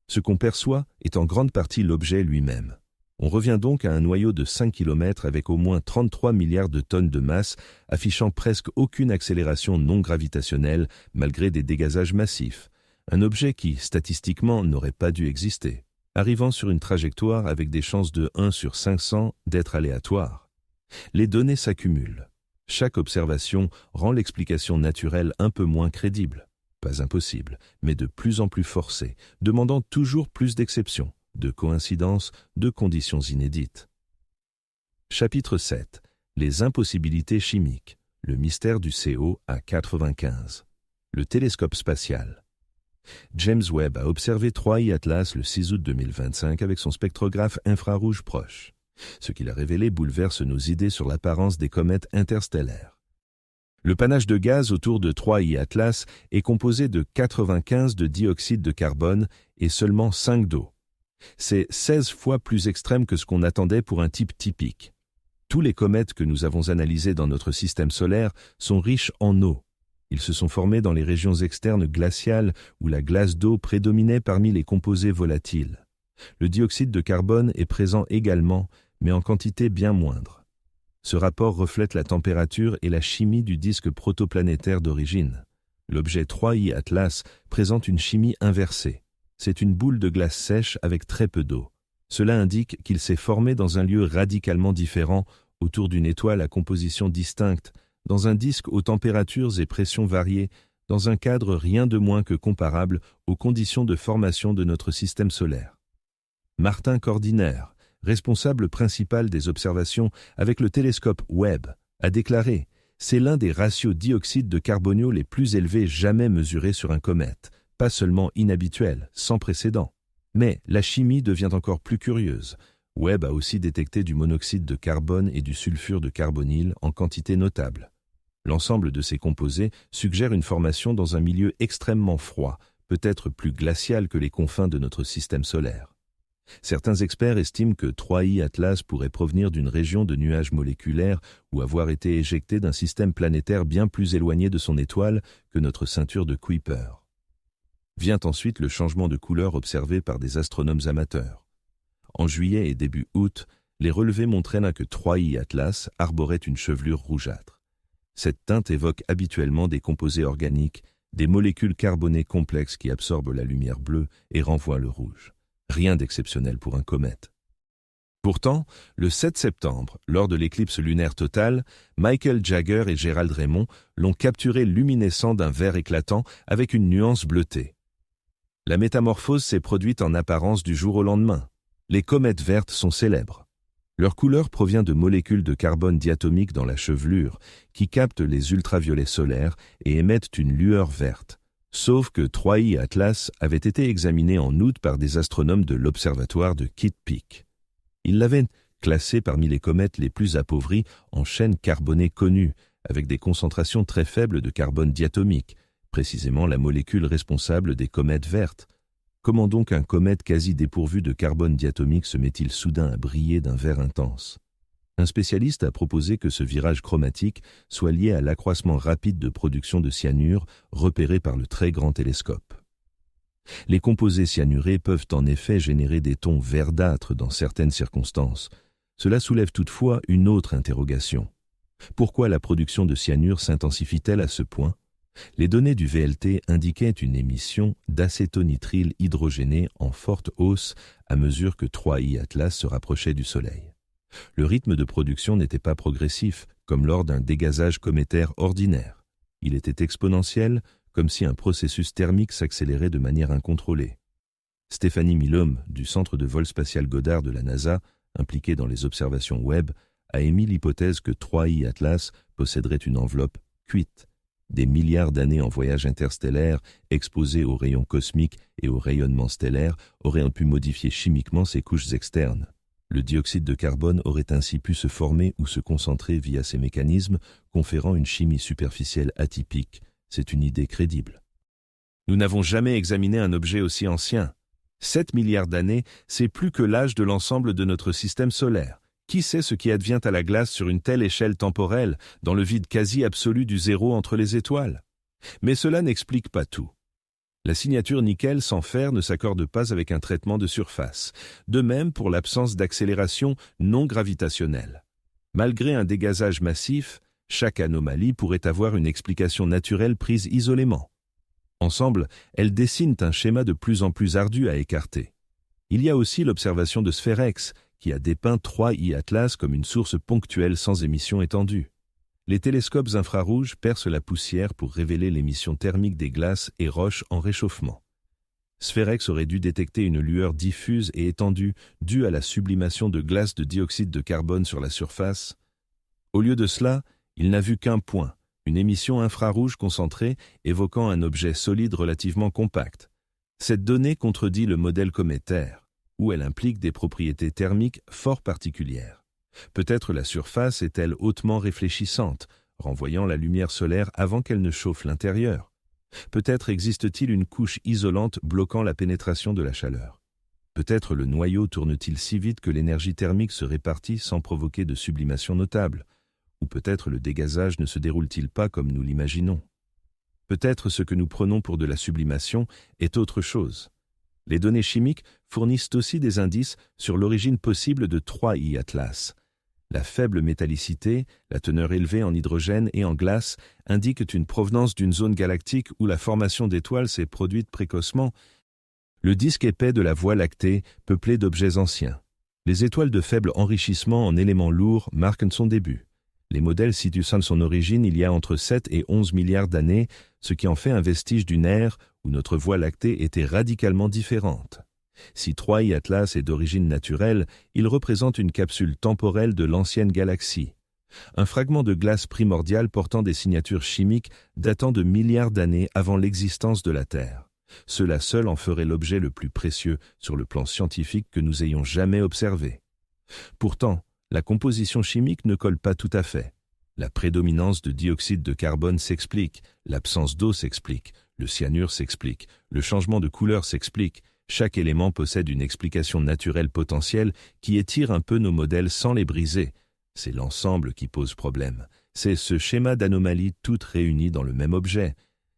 Ce qu'on perçoit est en grande partie l'objet lui-même. On revient donc à un noyau de 5 km avec au moins 33 milliards de tonnes de masse, affichant presque aucune accélération non gravitationnelle malgré des dégazages massifs. Un objet qui, statistiquement, n'aurait pas dû exister, arrivant sur une trajectoire avec des chances de 1 sur 500 d'être aléatoire. Les données s'accumulent. Chaque observation rend l'explication naturelle un peu moins crédible. Pas impossible, mais de plus en plus forcée, demandant toujours plus d'exceptions, de coïncidences, de conditions inédites. Chapitre 7. Les impossibilités chimiques. Le mystère du CO à 95. Le télescope spatial. James Webb a observé 3I Atlas le 6 août 2025 avec son spectrographe infrarouge proche. Ce qu'il a révélé bouleverse nos idées sur l'apparence des comètes interstellaires. Le panache de gaz autour de 3I Atlas est composé de 95 de dioxyde de carbone et seulement 5 d'eau. C'est 16 fois plus extrême que ce qu'on attendait pour un type typique. Tous les comètes que nous avons analysées dans notre système solaire sont riches en eau. Ils se sont formés dans les régions externes glaciales où la glace d'eau prédominait parmi les composés volatiles. Le dioxyde de carbone est présent également, mais en quantité bien moindre. Ce rapport reflète la température et la chimie du disque protoplanétaire d'origine. L'objet 3I Atlas présente une chimie inversée. C'est une boule de glace sèche avec très peu d'eau. Cela indique qu'il s'est formé dans un lieu radicalement différent, autour d'une étoile à composition distincte, dans un disque aux températures et pressions variées, dans un cadre rien de moins que comparable aux conditions de formation de notre système solaire. Martin Cordiner, responsable principal des observations avec le télescope Webb, a déclaré « C'est l'un des ratios dioxyde de carbonio les plus élevés jamais mesurés sur un comète, pas seulement inhabituel, sans précédent. Mais la chimie devient encore plus curieuse. Webb a aussi détecté du monoxyde de carbone et du sulfure de carbonyle en quantité notable. L'ensemble de ces composés suggère une formation dans un milieu extrêmement froid, peut-être plus glacial que les confins de notre système solaire. Certains experts estiment que 3I Atlas pourrait provenir d'une région de nuages moléculaires ou avoir été éjecté d'un système planétaire bien plus éloigné de son étoile que notre ceinture de Kuiper. Vient ensuite le changement de couleur observé par des astronomes amateurs. En juillet et début août, les relevés montraient que 3I Atlas arborait une chevelure rougeâtre. Cette teinte évoque habituellement des composés organiques, des molécules carbonées complexes qui absorbent la lumière bleue et renvoient le rouge. Rien d'exceptionnel pour un comète. Pourtant, le 7 septembre, lors de l'éclipse lunaire totale, Michael Jagger et Gerald Raymond l'ont capturé luminescent d'un vert éclatant avec une nuance bleutée. La métamorphose s'est produite en apparence du jour au lendemain. Les comètes vertes sont célèbres. Leur couleur provient de molécules de carbone diatomiques dans la chevelure qui captent les ultraviolets solaires et émettent une lueur verte. Sauf que 3I Atlas avait été examiné en août par des astronomes de l'observatoire de Kitt Peak. Ils l'avaient classé parmi les comètes les plus appauvries en chaînes carbonées connues, avec des concentrations très faibles de carbone diatomique, précisément la molécule responsable des comètes vertes. Comment donc un comète quasi dépourvu de carbone diatomique se met-il soudain à briller d'un vert intense? Un spécialiste a proposé que ce virage chromatique soit lié à l'accroissement rapide de production de cyanure repéré par le très grand télescope. Les composés cyanurés peuvent en effet générer des tons verdâtres dans certaines circonstances. Cela soulève toutefois une autre interrogation. Pourquoi la production de cyanure s'intensifie-t-elle à ce point? Les données du VLT indiquaient une émission d'acétonitrile hydrogéné en forte hausse à mesure que 3I Atlas se rapprochait du Soleil. Le rythme de production n'était pas progressif, comme lors d'un dégazage cométaire ordinaire. Il était exponentiel, comme si un processus thermique s'accélérait de manière incontrôlée. Stéphanie Milhomme, du Centre de vol spatial Goddard de la NASA, impliquée dans les observations Webb, a émis l'hypothèse que 3I Atlas posséderait une enveloppe cuite. Des milliards d'années en voyage interstellaire, exposées aux rayons cosmiques et au rayonnement stellaire, auraient pu modifier chimiquement ses couches externes. Le dioxyde de carbone aurait ainsi pu se former ou se concentrer via ces mécanismes, conférant une chimie superficielle atypique. C'est une idée crédible. Nous n'avons jamais examiné un objet aussi ancien. 7 milliards d'années, c'est plus que l'âge de l'ensemble de notre système solaire. Qui sait ce qui advient à la glace sur une telle échelle temporelle, dans le vide quasi absolu du zéro entre les étoiles? Mais cela n'explique pas tout. La signature nickel sans fer ne s'accorde pas avec un traitement de surface. De même pour l'absence d'accélération non gravitationnelle. Malgré un dégazage massif, chaque anomalie pourrait avoir une explication naturelle prise isolément. Ensemble, elles dessinent un schéma de plus en plus ardu à écarter. Il y a aussi l'observation de Spherex, qui a dépeint 3I Atlas comme une source ponctuelle sans émission étendue. Les télescopes infrarouges percent la poussière pour révéler l'émission thermique des glaces et roches en réchauffement. Spherex aurait dû détecter une lueur diffuse et étendue due à la sublimation de glace de dioxyde de carbone sur la surface. Au lieu de cela, il n'a vu qu'un point, une émission infrarouge concentrée évoquant un objet solide relativement compact. Cette donnée contredit le modèle cométaire, où elle implique des propriétés thermiques fort particulières. Peut-être la surface est-elle hautement réfléchissante, renvoyant la lumière solaire avant qu'elle ne chauffe l'intérieur. Peut-être existe-t-il une couche isolante bloquant la pénétration de la chaleur. Peut-être le noyau tourne-t-il si vite que l'énergie thermique se répartit sans provoquer de sublimation notable. Ou peut-être le dégazage ne se déroule-t-il pas comme nous l'imaginons. Peut-être ce que nous prenons pour de la sublimation est autre chose. Les données chimiques fournissent aussi des indices sur l'origine possible de 3I Atlas. La faible métallicité, la teneur élevée en hydrogène et en glace indiquent une provenance d'une zone galactique où la formation d'étoiles s'est produite précocement. Le disque épais de la Voie lactée, peuplé d'objets anciens. Les étoiles de faible enrichissement en éléments lourds marquent son début. Les modèles situent son origine il y a entre 7 et 11 milliards d'années, ce qui en fait un vestige d'une ère où notre Voie lactée était radicalement différente. Si 3I Atlas est d'origine naturelle, il représente une capsule temporelle de l'ancienne galaxie. Un fragment de glace primordiale portant des signatures chimiques datant de milliards d'années avant l'existence de la Terre. Cela seul en ferait l'objet le plus précieux sur le plan scientifique que nous ayons jamais observé. Pourtant, la composition chimique ne colle pas tout à fait. La prédominance de dioxyde de carbone s'explique, l'absence d'eau s'explique, le cyanure s'explique, le changement de couleur s'explique. Chaque élément possède une explication naturelle potentielle qui étire un peu nos modèles sans les briser. C'est l'ensemble qui pose problème. C'est ce schéma d'anomalies toutes réunies dans le même objet.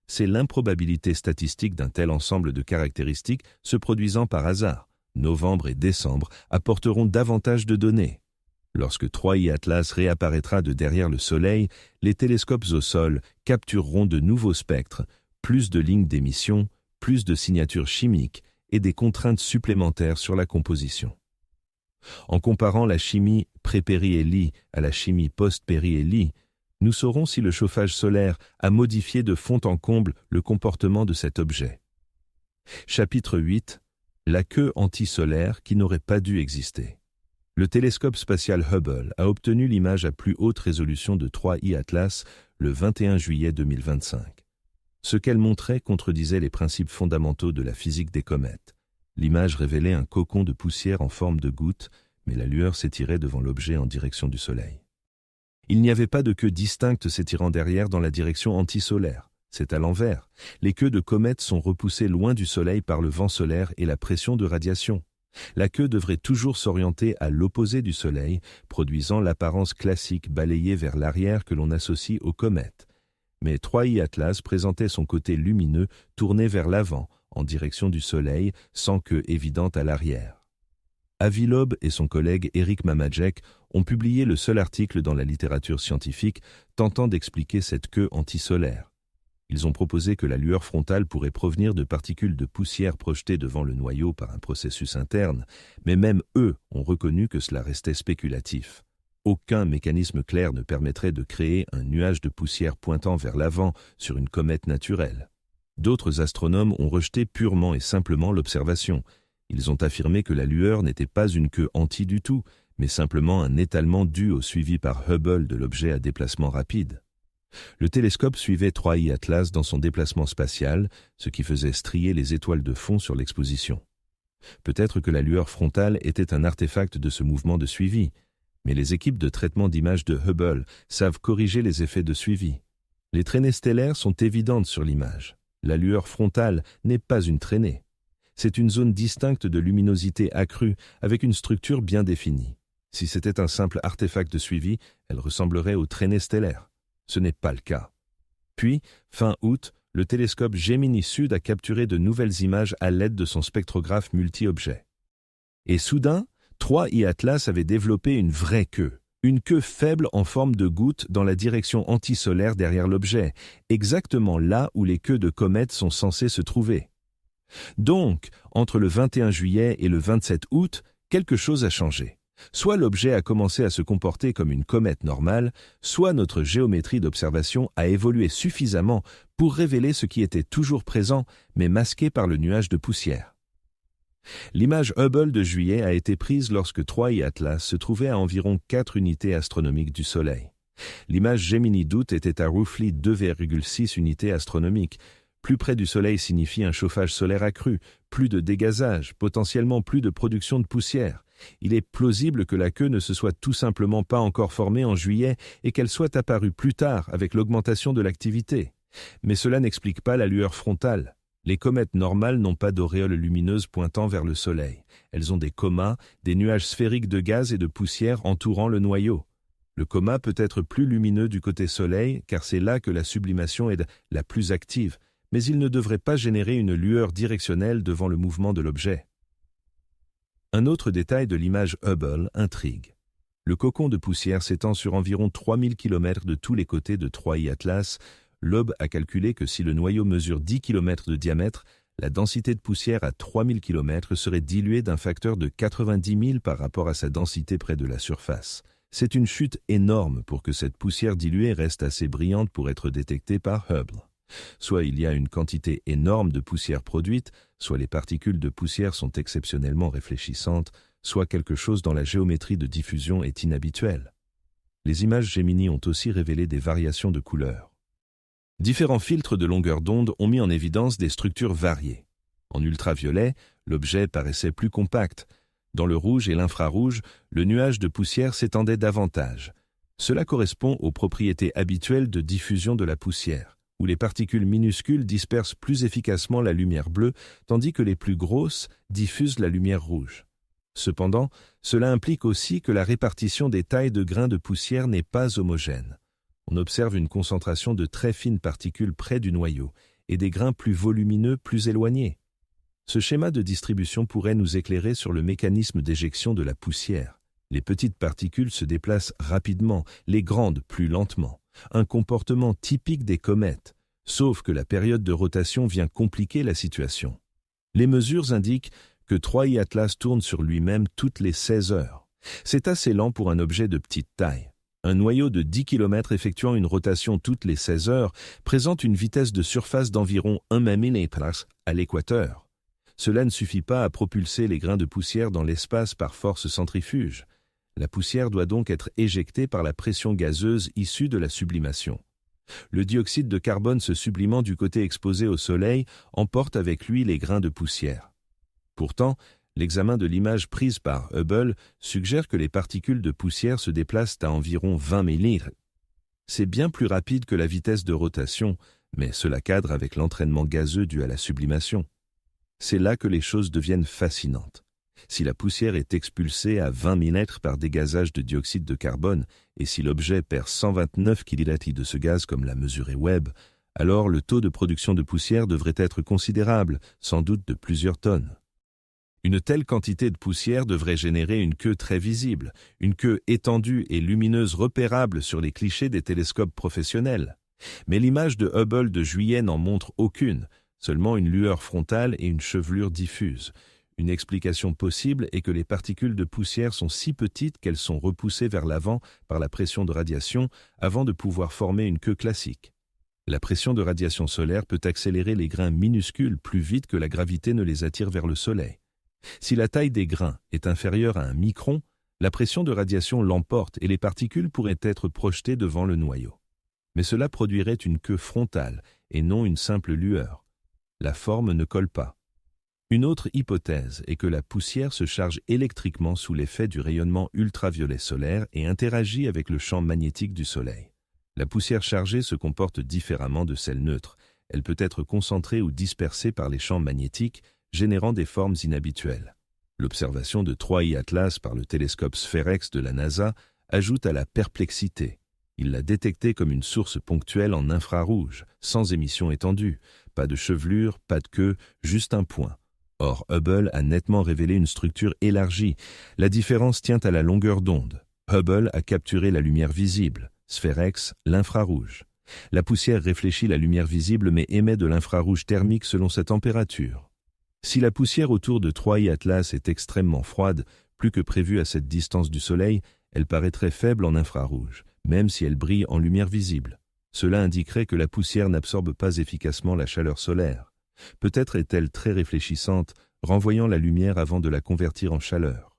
C'est l'improbabilité statistique d'un tel ensemble de caractéristiques se produisant par hasard. Novembre et décembre apporteront davantage de données. Lorsque 3I Atlas réapparaîtra de derrière le Soleil, les télescopes au sol captureront de nouveaux spectres, plus de lignes d'émission, plus de signatures chimiques et des contraintes supplémentaires sur la composition. En comparant la chimie pré-périhélie à la chimie post-périhélie, nous saurons si le chauffage solaire a modifié de fond en comble le comportement de cet objet. Chapitre 8. La queue antisolaire qui n'aurait pas dû exister. Le télescope spatial Hubble a obtenu l'image à plus haute résolution de 3I Atlas le 21 juillet 2025. Ce qu'elle montrait contredisait les principes fondamentaux de la physique des comètes. L'image révélait un cocon de poussière en forme de goutte, mais la lueur s'étirait devant l'objet en direction du Soleil. Il n'y avait pas de queue distincte s'étirant derrière dans la direction antisolaire. C'est à l'envers. Les queues de comètes sont repoussées loin du Soleil par le vent solaire et la pression de radiation. La queue devrait toujours s'orienter à l'opposé du Soleil, produisant l'apparence classique balayée vers l'arrière que l'on associe aux comètes. Mais 3I Atlas présentait son côté lumineux tourné vers l'avant, en direction du Soleil, sans queue évidente à l'arrière. Avi Loeb et son collègue Eric Mamajek ont publié le seul article dans la littérature scientifique tentant d'expliquer cette queue antisolaire. Ils ont proposé que la lueur frontale pourrait provenir de particules de poussière projetées devant le noyau par un processus interne, mais même eux ont reconnu que cela restait spéculatif. Aucun mécanisme clair ne permettrait de créer un nuage de poussière pointant vers l'avant sur une comète naturelle. D'autres astronomes ont rejeté purement et simplement l'observation. Ils ont affirmé que la lueur n'était pas une queue anti du tout, mais simplement un étalement dû au suivi par Hubble de l'objet à déplacement rapide. Le télescope suivait 3I Atlas dans son déplacement spatial, ce qui faisait strier les étoiles de fond sur l'exposition. Peut-être que la lueur frontale était un artefact de ce mouvement de suivi, mais les équipes de traitement d'images de Hubble savent corriger les effets de suivi. Les traînées stellaires sont évidentes sur l'image. La lueur frontale n'est pas une traînée. C'est une zone distincte de luminosité accrue avec une structure bien définie. Si c'était un simple artefact de suivi, elle ressemblerait aux traînées stellaires. Ce n'est pas le cas. Puis, fin août, le télescope Gemini Sud a capturé de nouvelles images à l'aide de son spectrographe multi-objets. Et soudain, 3I Atlas avait développé une vraie queue. Une queue faible en forme de goutte dans la direction antisolaire derrière l'objet, exactement là où les queues de comètes sont censées se trouver. Donc, entre le 21 juillet et le 27 août, quelque chose a changé. Soit l'objet a commencé à se comporter comme une comète normale, soit notre géométrie d'observation a évolué suffisamment pour révéler ce qui était toujours présent, mais masqué par le nuage de poussière. L'image Hubble de juillet a été prise lorsque 3I Atlas se trouvait à environ 4 unités astronomiques du Soleil. L'image Gemini d'août était à roughly 2,6 unités astronomiques. Plus près du Soleil signifie un chauffage solaire accru, plus de dégazage, potentiellement plus de production de poussière. Il est plausible que la queue ne se soit tout simplement pas encore formée en juillet et qu'elle soit apparue plus tard avec l'augmentation de l'activité. Mais cela n'explique pas la lueur frontale. Les comètes normales n'ont pas d'auréole lumineuse pointant vers le Soleil. Elles ont des comas, des nuages sphériques de gaz et de poussière entourant le noyau. Le coma peut être plus lumineux du côté Soleil car c'est là que la sublimation est la plus active, mais il ne devrait pas générer une lueur directionnelle devant le mouvement de l'objet. Un autre détail de l'image Hubble intrigue. Le cocon de poussière s'étend sur environ 3000 km de tous les côtés de 3I Atlas. Loeb a calculé que si le noyau mesure 10 km de diamètre, la densité de poussière à 3000 km serait diluée d'un facteur de 90 000 par rapport à sa densité près de la surface. C'est une chute énorme pour que cette poussière diluée reste assez brillante pour être détectée par Hubble. Soit il y a une quantité énorme de poussière produite, soit les particules de poussière sont exceptionnellement réfléchissantes, soit quelque chose dans la géométrie de diffusion est inhabituel. Les images Gemini ont aussi révélé des variations de couleurs. Différents filtres de longueur d'onde ont mis en évidence des structures variées. En ultraviolet, l'objet paraissait plus compact. Dans le rouge et l'infrarouge, le nuage de poussière s'étendait davantage. Cela correspond aux propriétés habituelles de diffusion de la poussière, où les particules minuscules dispersent plus efficacement la lumière bleue, tandis que les plus grosses diffusent la lumière rouge. Cependant, cela implique aussi que la répartition des tailles de grains de poussière n'est pas homogène. On observe une concentration de très fines particules près du noyau et des grains plus volumineux plus éloignés. Ce schéma de distribution pourrait nous éclairer sur le mécanisme d'éjection de la poussière. Les petites particules se déplacent rapidement, les grandes plus lentement. Un comportement typique des comètes, sauf que la période de rotation vient compliquer la situation. Les mesures indiquent que 3i Atlas tourne sur lui-même toutes les 16 heures. C'est assez lent pour un objet de petite taille. Un noyau de 10 km effectuant une rotation toutes les 16 heures présente une vitesse de surface d'environ 1 mm à l'équateur. Cela ne suffit pas à propulser les grains de poussière dans l'espace par force centrifuge. La poussière doit donc être éjectée par la pression gazeuse issue de la sublimation. Le dioxyde de carbone se sublimant du côté exposé au Soleil emporte avec lui les grains de poussière. Pourtant, l'examen de l'image prise par Hubble suggère que les particules de poussière se déplacent à environ 20 mm. C'est bien plus rapide que la vitesse de rotation, mais cela cadre avec l'entraînement gazeux dû à la sublimation. C'est là que les choses deviennent fascinantes. Si la poussière est expulsée à 20 mm par dégazage de dioxyde de carbone et si l'objet perd 129 kL de ce gaz comme l'a mesuré Webb, alors le taux de production de poussière devrait être considérable, sans doute de plusieurs tonnes. Une telle quantité de poussière devrait générer une queue très visible, une queue étendue et lumineuse repérable sur les clichés des télescopes professionnels. Mais l'image de Hubble de juillet n'en montre aucune, seulement une lueur frontale et une chevelure diffuse. Une explication possible est que les particules de poussière sont si petites qu'elles sont repoussées vers l'avant par la pression de radiation avant de pouvoir former une queue classique. La pression de radiation solaire peut accélérer les grains minuscules plus vite que la gravité ne les attire vers le Soleil. Si la taille des grains est inférieure à 1 micron, la pression de radiation l'emporte et les particules pourraient être projetées devant le noyau. Mais cela produirait une queue frontale et non une simple lueur. La forme ne colle pas. Une autre hypothèse est que la poussière se charge électriquement sous l'effet du rayonnement ultraviolet solaire et interagit avec le champ magnétique du Soleil. La poussière chargée se comporte différemment de celle neutre. Elle peut être concentrée ou dispersée par les champs magnétiques, générant des formes inhabituelles. L'observation de 3i Atlas par le télescope SPHEREX de la NASA ajoute à la perplexité. Il l'a détecté comme une source ponctuelle en infrarouge, sans émission étendue, pas de chevelure, pas de queue, juste un point. Or, Hubble a nettement révélé une structure élargie. La différence tient à la longueur d'onde. Hubble a capturé la lumière visible, SPHEREX l'infrarouge. La poussière réfléchit la lumière visible mais émet de l'infrarouge thermique selon sa température. Si la poussière autour de 3i Atlas est extrêmement froide, plus que prévu à cette distance du Soleil, elle paraît très faible en infrarouge, même si elle brille en lumière visible. Cela indiquerait que la poussière n'absorbe pas efficacement la chaleur solaire. Peut-être est-elle très réfléchissante, renvoyant la lumière avant de la convertir en chaleur.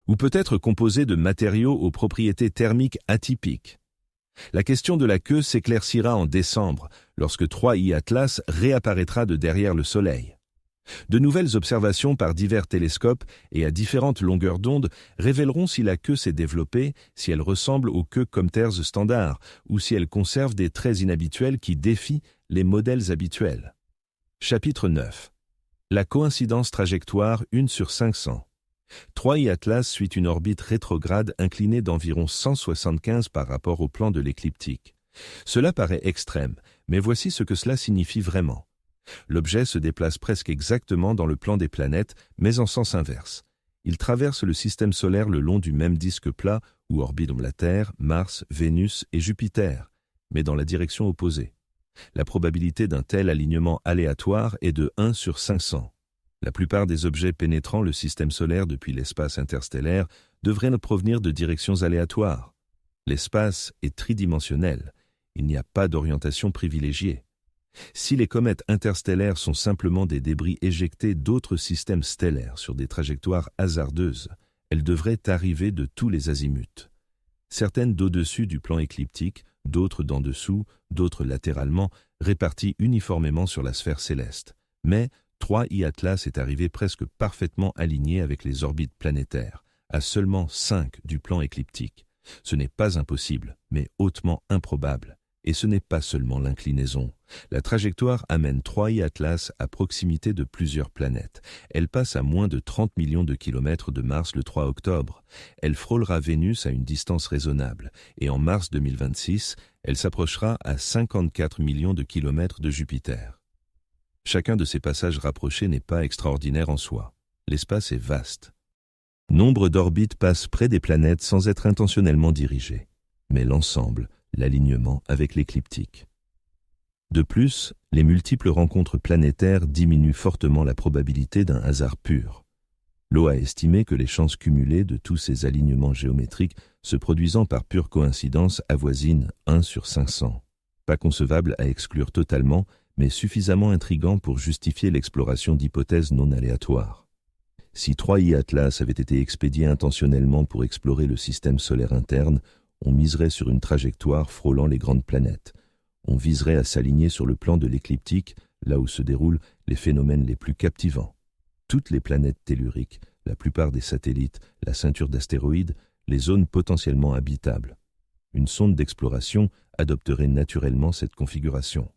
Ou peut-être composée de matériaux aux propriétés thermiques atypiques. La question de la queue s'éclaircira en décembre, lorsque 3i Atlas réapparaîtra de derrière le Soleil. De nouvelles observations par divers télescopes et à différentes longueurs d'onde révéleront si la queue s'est développée, si elle ressemble aux queues Comters standards ou si elle conserve des traits inhabituels qui défient les modèles habituels. Chapitre 9. La coïncidence trajectoire 1 sur 500. 3i Atlas suit une orbite rétrograde inclinée d'environ 175 par rapport au plan de l'écliptique. Cela paraît extrême, mais voici ce que cela signifie vraiment. L'objet se déplace presque exactement dans le plan des planètes, mais en sens inverse. Il traverse le système solaire le long du même disque plat où orbitent la Terre, Mars, Vénus et Jupiter, mais dans la direction opposée. La probabilité d'un tel alignement aléatoire est de 1 sur 500. La plupart des objets pénétrant le système solaire depuis l'espace interstellaire devraient provenir de directions aléatoires. L'espace est tridimensionnel. Il n'y a pas d'orientation privilégiée. Si les comètes interstellaires sont simplement des débris éjectés d'autres systèmes stellaires sur des trajectoires hasardeuses, elles devraient arriver de tous les azimuts. Certaines d'au-dessus du plan écliptique, d'autres d'en dessous, d'autres latéralement, réparties uniformément sur la sphère céleste. Mais 3i Atlas est arrivé presque parfaitement aligné avec les orbites planétaires, à seulement 5 du plan écliptique. Ce n'est pas impossible, mais hautement improbable. Et ce n'est pas seulement l'inclinaison. La trajectoire amène 3i Atlas à proximité de plusieurs planètes. Elle passe à moins de 30 millions de kilomètres de Mars le 3 octobre. Elle frôlera Vénus à une distance raisonnable. Et en mars 2026, elle s'approchera à 54 millions de kilomètres de Jupiter. Chacun de ces passages rapprochés n'est pas extraordinaire en soi. L'espace est vaste. Nombre d'orbites passent près des planètes sans être intentionnellement dirigées. Mais l'ensemble, l'alignement avec l'écliptique. De plus, les multiples rencontres planétaires diminuent fortement la probabilité d'un hasard pur. Lowe a estimé que les chances cumulées de tous ces alignements géométriques se produisant par pure coïncidence avoisinent 1 sur 500. Pas concevable à exclure totalement, mais suffisamment intrigant pour justifier l'exploration d'hypothèses non aléatoires. Si 3I Atlas avait été expédié intentionnellement pour explorer le système solaire interne, on miserait sur une trajectoire frôlant les grandes planètes. On viserait à s'aligner sur le plan de l'écliptique, là où se déroulent les phénomènes les plus captivants. Toutes les planètes telluriques, la plupart des satellites, la ceinture d'astéroïdes, les zones potentiellement habitables. Une sonde d'exploration adopterait naturellement cette configuration.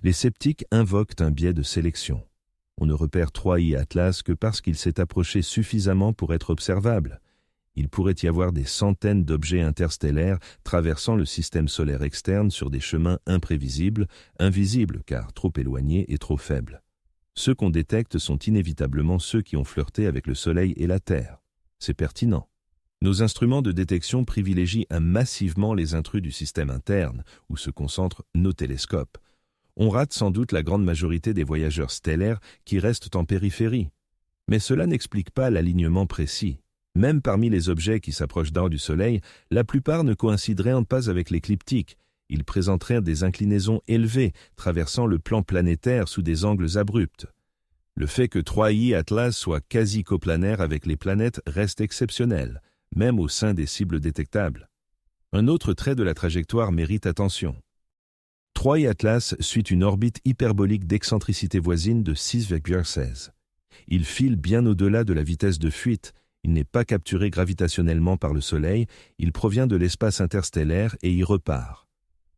Les sceptiques invoquent un biais de sélection. On ne repère 3I Atlas que parce qu'il s'est approché suffisamment pour être observable. Il pourrait y avoir des centaines d'objets interstellaires traversant le système solaire externe sur des chemins imprévisibles, invisibles car trop éloignés et trop faibles. Ceux qu'on détecte sont inévitablement ceux qui ont flirté avec le Soleil et la Terre. C'est pertinent. Nos instruments de détection privilégient massivement les intrus du système interne, où se concentrent nos télescopes. On rate sans doute la grande majorité des voyageurs stellaires qui restent en périphérie. Mais cela n'explique pas l'alignement précis. Même parmi les objets qui s'approchent d'or du Soleil, la plupart ne coïncideraient pas avec l'écliptique. Ils présenteraient des inclinaisons élevées, traversant le plan planétaire sous des angles abrupts. Le fait que 3I Atlas soit quasi coplanaire avec les planètes reste exceptionnel, même au sein des cibles détectables. Un autre trait de la trajectoire mérite attention. 3I Atlas suit une orbite hyperbolique d'excentricité voisine de 6,16. Il file bien au-delà de la vitesse de fuite. Il n'est pas capturé gravitationnellement par le Soleil, il provient de l'espace interstellaire et y repart.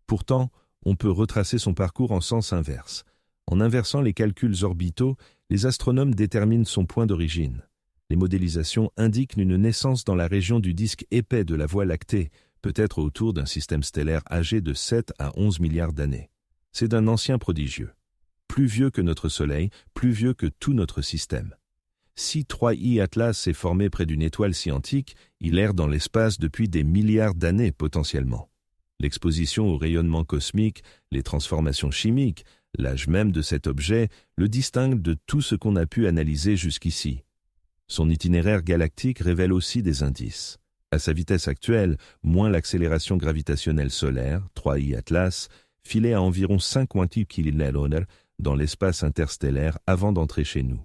Pourtant, on peut retracer son parcours en sens inverse. En inversant les calculs orbitaux, les astronomes déterminent son point d'origine. Les modélisations indiquent une naissance dans la région du disque épais de la Voie lactée, peut-être autour d'un système stellaire âgé de 7 à 11 milliards d'années. C'est d'un ancien prodigieux. Plus vieux que notre Soleil, plus vieux que tout notre système. Si 3I Atlas s'est formé près d'une étoile si antique, il erre dans l'espace depuis des milliards d'années potentiellement. L'exposition au rayonnement cosmique, les transformations chimiques, l'âge même de cet objet le distinguent de tout ce qu'on a pu analyser jusqu'ici. Son itinéraire galactique révèle aussi des indices. À sa vitesse actuelle, moins l'accélération gravitationnelle solaire, 3I Atlas, filait à environ 58 km/h dans l'espace interstellaire avant d'entrer chez nous.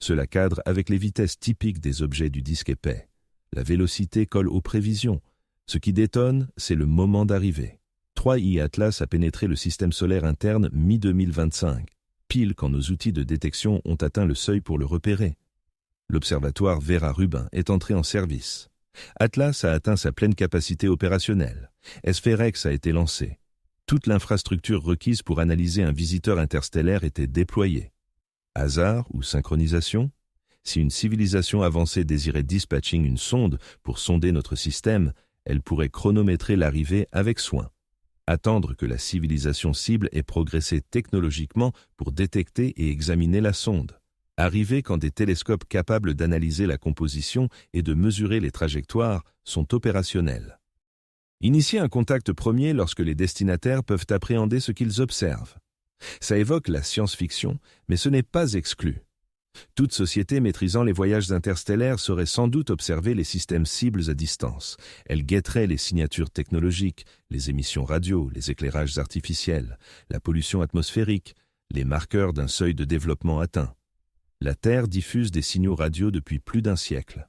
Cela cadre avec les vitesses typiques des objets du disque épais. La vélocité colle aux prévisions. Ce qui détonne, c'est le moment d'arrivée. 3I Atlas a pénétré le système solaire interne mi-2025, pile quand nos outils de détection ont atteint le seuil pour le repérer. L'observatoire Vera-Rubin est entré en service. Atlas a atteint sa pleine capacité opérationnelle. SFEREX a été lancé. Toute l'infrastructure requise pour analyser un visiteur interstellaire était déployée. Hasard ou synchronisation? Si une civilisation avancée désirait dispatching une sonde pour sonder notre système, elle pourrait chronométrer l'arrivée avec soin. Attendre que la civilisation cible ait progressé technologiquement pour détecter et examiner la sonde. Arriver quand des télescopes capables d'analyser la composition et de mesurer les trajectoires sont opérationnels. Initier un contact premier lorsque les destinataires peuvent appréhender ce qu'ils observent. Ça évoque la science-fiction, mais ce n'est pas exclu. Toute société maîtrisant les voyages interstellaires saurait sans doute observer les systèmes cibles à distance. Elle guetterait les signatures technologiques, les émissions radio, les éclairages artificiels, la pollution atmosphérique, les marqueurs d'un seuil de développement atteint. La Terre diffuse des signaux radio depuis plus d'un siècle.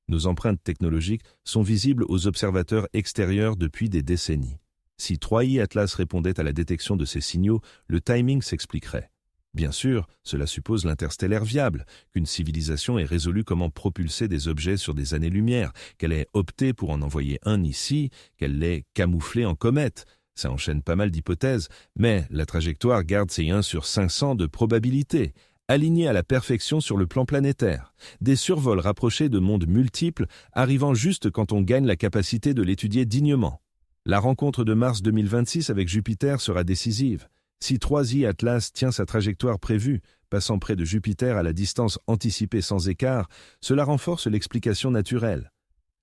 Nos empreintes technologiques sont visibles aux observateurs extérieurs depuis des décennies. Si 3I Atlas répondait à la détection de ces signaux, le timing s'expliquerait. Bien sûr, cela suppose l'interstellaire viable, qu'une civilisation ait résolu comment propulser des objets sur des années-lumière, qu'elle ait opté pour en envoyer un ici, qu'elle l'ait camouflé en comète. Ça enchaîne pas mal d'hypothèses, mais la trajectoire garde ses 1 sur 500 de probabilité, alignée à la perfection sur le plan planétaire. Des survols rapprochés de mondes multiples, arrivant juste quand on gagne la capacité de l'étudier dignement. La rencontre de mars 2026 avec Jupiter sera décisive. Si 3I Atlas tient sa trajectoire prévue, passant près de Jupiter à la distance anticipée sans écart, cela renforce l'explication naturelle.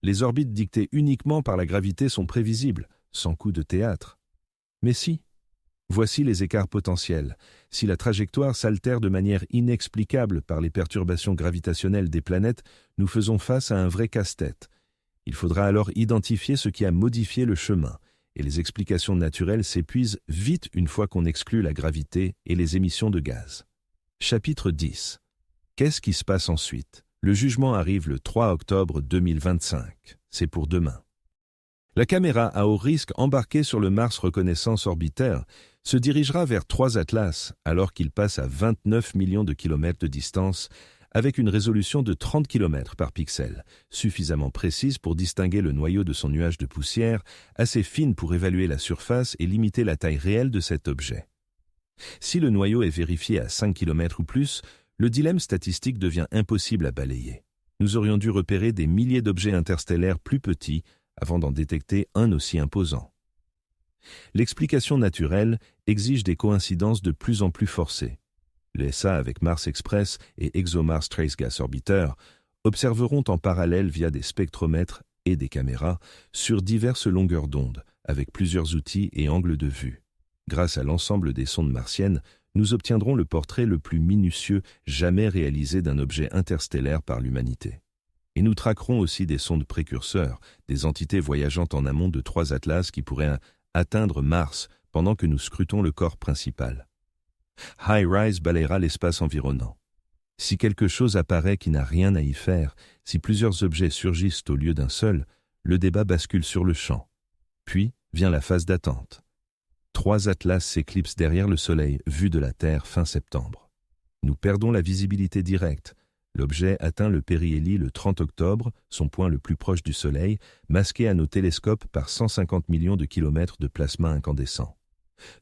Les orbites dictées uniquement par la gravité sont prévisibles, sans coup de théâtre. Mais si, Voici les écarts potentiels. Si la trajectoire s'altère de manière inexplicable par les perturbations gravitationnelles des planètes, nous faisons face à un vrai casse-tête. Il faudra alors identifier ce qui a modifié le chemin, et les explications naturelles s'épuisent vite une fois qu'on exclut la gravité et les émissions de gaz. Chapitre 10. Qu'est-ce qui se passe ensuite? Le jugement arrive le 3 octobre 2025. C'est pour demain. La caméra à haut risque embarquée sur le Mars Reconnaissance Orbiter se dirigera vers 3 Atlas alors qu'il passe à 29 millions de kilomètres de distance avec une résolution de 30 km par pixel, suffisamment précise pour distinguer le noyau de son nuage de poussière, assez fine pour évaluer la surface et limiter la taille réelle de cet objet. Si le noyau est vérifié à 5 km ou plus, le dilemme statistique devient impossible à balayer. Nous aurions dû repérer des milliers d'objets interstellaires plus petits avant d'en détecter un aussi imposant. L'explication naturelle exige des coïncidences de plus en plus forcées. L'ESA avec Mars Express et ExoMars Trace Gas Orbiter observeront en parallèle via des spectromètres et des caméras sur diverses longueurs d'onde, avec plusieurs outils et angles de vue. Grâce à l'ensemble des sondes martiennes, nous obtiendrons le portrait le plus minutieux jamais réalisé d'un objet interstellaire par l'humanité. Et nous traquerons aussi des sondes précurseurs, des entités voyageant en amont de 3 atlas qui pourraient atteindre Mars pendant que nous scrutons le corps principal. HiRISE balayera l'espace environnant. Si quelque chose apparaît qui n'a rien à y faire, si plusieurs objets surgissent au lieu d'un seul, le débat bascule sur le champ. Puis vient la phase d'attente. 3 atlas s'éclipsent derrière le Soleil, vu de la Terre fin septembre. Nous perdons la visibilité directe. L'objet atteint le périhélie le 30 octobre, son point le plus proche du Soleil, masqué à nos télescopes par 150 millions de kilomètres de plasma incandescent.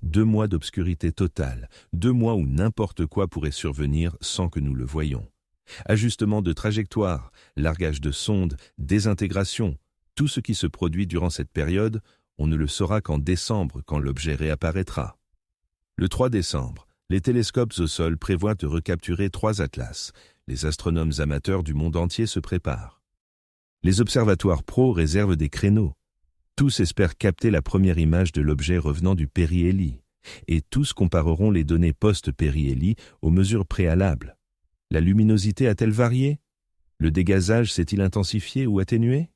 2 mois d'obscurité totale, 2 mois où n'importe quoi pourrait survenir sans que nous le voyions. Ajustement de trajectoire, largage de sondes, désintégration, tout ce qui se produit durant cette période, on ne le saura qu'en décembre quand l'objet réapparaîtra. Le 3 décembre, les télescopes au sol prévoient de recapturer 3 atlas. Les astronomes amateurs du monde entier se préparent. Les observatoires pro réservent des créneaux. Tous espèrent capter la première image de l'objet revenant du périhélie, et tous compareront les données post-périhélie aux mesures préalables. La luminosité a-t-elle varié? Le dégazage s'est-il intensifié ou atténué?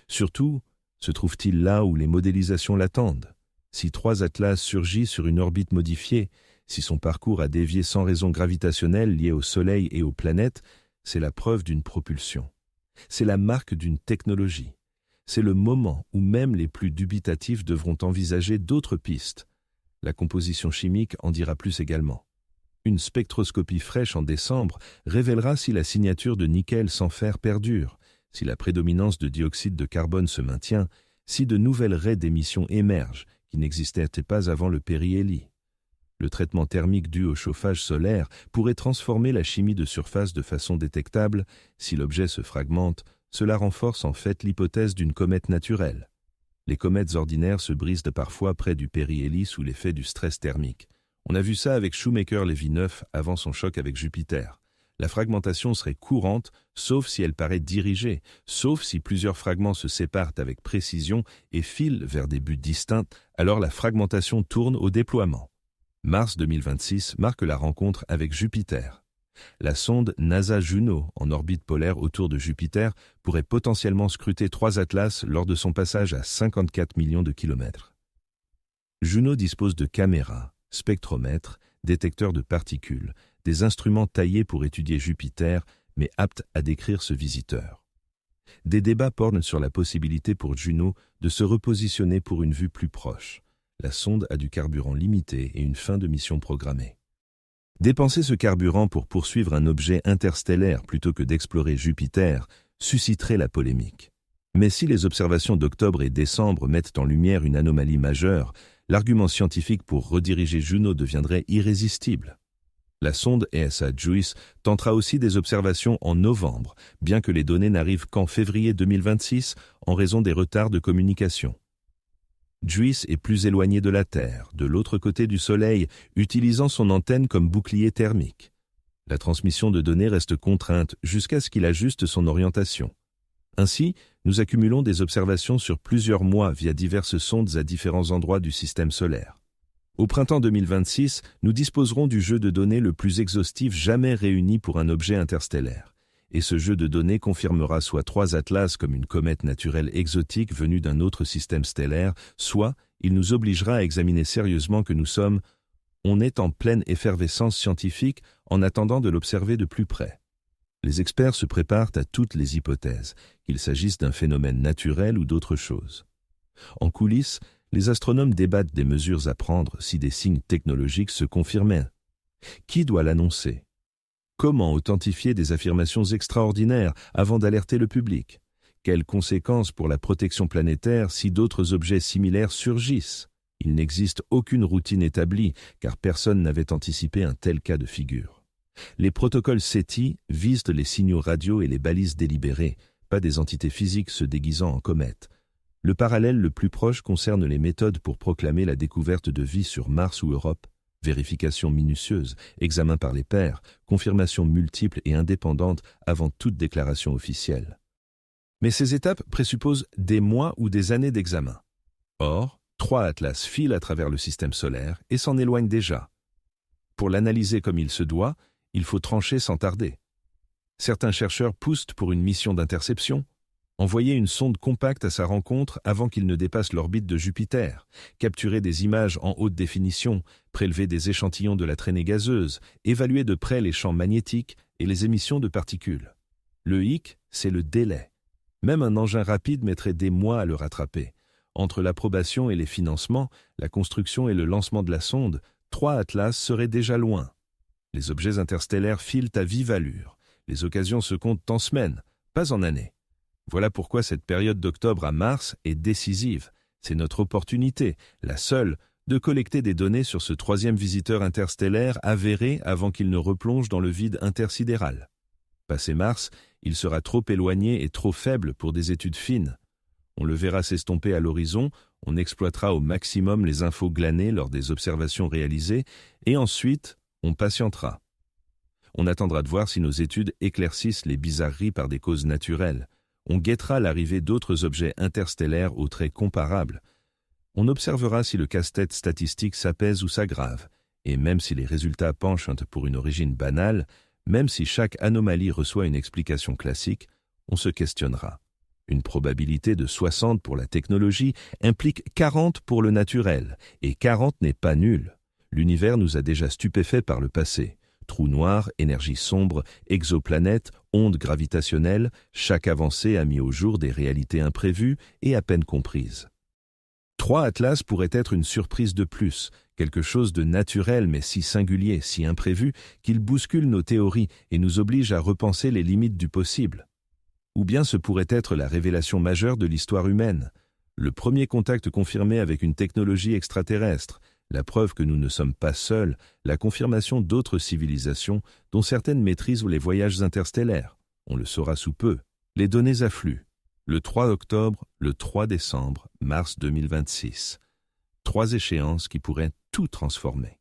Surtout, se trouve-t-il là où les modélisations l'attendent? Si 3 atlas surgit sur une orbite modifiée, si son parcours a dévié sans raison gravitationnelle liée au Soleil et aux planètes, c'est la preuve d'une propulsion. C'est la marque d'une technologie. C'est le moment où même les plus dubitatifs devront envisager d'autres pistes. La composition chimique en dira plus également. Une spectroscopie fraîche en décembre révélera si la signature de nickel sans fer perdure, si la prédominance de dioxyde de carbone se maintient, si de nouvelles raies d'émissions émergent qui n'existaient pas avant le périhélie. Le traitement thermique dû au chauffage solaire pourrait transformer la chimie de surface de façon détectable. Si l'objet se fragmente, cela renforce en fait l'hypothèse d'une comète naturelle. Les comètes ordinaires se brisent parfois près du périhélie sous l'effet du stress thermique. On a vu ça avec Shoemaker-Levy 9 avant son choc avec Jupiter. La fragmentation serait courante, sauf si elle paraît dirigée, sauf si plusieurs fragments se séparent avec précision et filent vers des buts distincts, alors la fragmentation tourne au déploiement. Mars 2026 marque la rencontre avec Jupiter. La sonde NASA Juno, en orbite polaire autour de Jupiter, pourrait potentiellement scruter 3 atlas lors de son passage à 54 millions de kilomètres. Juno dispose de caméras, spectromètres, détecteurs de particules, des instruments taillés pour étudier Jupiter, mais aptes à décrire ce visiteur. Des débats portent sur la possibilité pour Juno de se repositionner pour une vue plus proche. La sonde a du carburant limité et une fin de mission programmée. Dépenser ce carburant pour poursuivre un objet interstellaire plutôt que d'explorer Jupiter susciterait la polémique. Mais si les observations d'octobre et décembre mettent en lumière une anomalie majeure, l'argument scientifique pour rediriger Juno deviendrait irrésistible. La sonde ESA JUICE tentera aussi des observations en novembre, bien que les données n'arrivent qu'en février 2026 en raison des retards de communication. JUICE est plus éloigné de la Terre, de l'autre côté du Soleil, utilisant son antenne comme bouclier thermique. La transmission de données reste contrainte jusqu'à ce qu'il ajuste son orientation. Ainsi, nous accumulons des observations sur plusieurs mois via diverses sondes à différents endroits du système solaire. Au printemps 2026, nous disposerons du jeu de données le plus exhaustif jamais réuni pour un objet interstellaire. Et ce jeu de données confirmera soit 3 atlas comme une comète naturelle exotique venue d'un autre système stellaire, soit il nous obligera à examiner sérieusement que on est en pleine effervescence scientifique en attendant de l'observer de plus près. Les experts se préparent à toutes les hypothèses, qu'il s'agisse d'un phénomène naturel ou d'autre chose. En coulisses, les astronomes débattent des mesures à prendre si des signes technologiques se confirmaient. Qui doit l'annoncer? Comment authentifier des affirmations extraordinaires avant d'alerter le public? Quelles conséquences pour la protection planétaire si d'autres objets similaires surgissent? Il n'existe aucune routine établie, car personne n'avait anticipé un tel cas de figure. Les protocoles SETI visent les signaux radio et les balises délibérées, pas des entités physiques se déguisant en comètes. Le parallèle le plus proche concerne les méthodes pour proclamer la découverte de vie sur Mars ou Europe. Vérification minutieuse, examen par les pairs, confirmation multiple et indépendante avant toute déclaration officielle. Mais ces étapes présupposent des mois ou des années d'examen. Or, 3 atlas filent à travers le système solaire et s'en éloignent déjà. Pour l'analyser comme il se doit, il faut trancher sans tarder. Certains chercheurs poussent pour une mission d'interception, envoyer une sonde compacte à sa rencontre avant qu'il ne dépasse l'orbite de Jupiter, capturer des images en haute définition, prélever des échantillons de la traînée gazeuse, évaluer de près les champs magnétiques et les émissions de particules. Le hic, c'est le délai. Même un engin rapide mettrait des mois à le rattraper. Entre l'approbation et les financements, la construction et le lancement de la sonde, 3 atlas seraient déjà loin. Les objets interstellaires filent à vive allure. Les occasions se comptent en semaines, pas en années. Voilà pourquoi cette période d'octobre à mars est décisive. C'est notre opportunité, la seule, de collecter des données sur ce 3e visiteur interstellaire avéré avant qu'il ne replonge dans le vide intersidéral. Passé mars, il sera trop éloigné et trop faible pour des études fines. On le verra s'estomper à l'horizon, on exploitera au maximum les infos glanées lors des observations réalisées, et ensuite, on patientera. On attendra de voir si nos études éclaircissent les bizarreries par des causes naturelles. On guettera l'arrivée d'autres objets interstellaires aux traits comparables. On observera si le casse-tête statistique s'apaise ou s'aggrave, et même si les résultats penchent pour une origine banale, même si chaque anomalie reçoit une explication classique, on se questionnera. Une probabilité de 60 pour la technologie implique 40 pour le naturel, et 40 n'est pas nul. L'univers nous a déjà stupéfaits par le passé. Trous noirs, énergie sombre, exoplanètes, ondes gravitationnelles, chaque avancée a mis au jour des réalités imprévues et à peine comprises. 3 atlas pourraient être une surprise de plus, quelque chose de naturel mais si singulier, si imprévu, qu'il bouscule nos théories et nous oblige à repenser les limites du possible. Ou bien ce pourrait être la révélation majeure de l'histoire humaine, le premier contact confirmé avec une technologie extraterrestre, la preuve que nous ne sommes pas seuls, la confirmation d'autres civilisations dont certaines maîtrisent les voyages interstellaires. On le saura sous peu. Les données affluent. Le 3 octobre, le 3 décembre, mars 2026. 3 échéances qui pourraient tout transformer.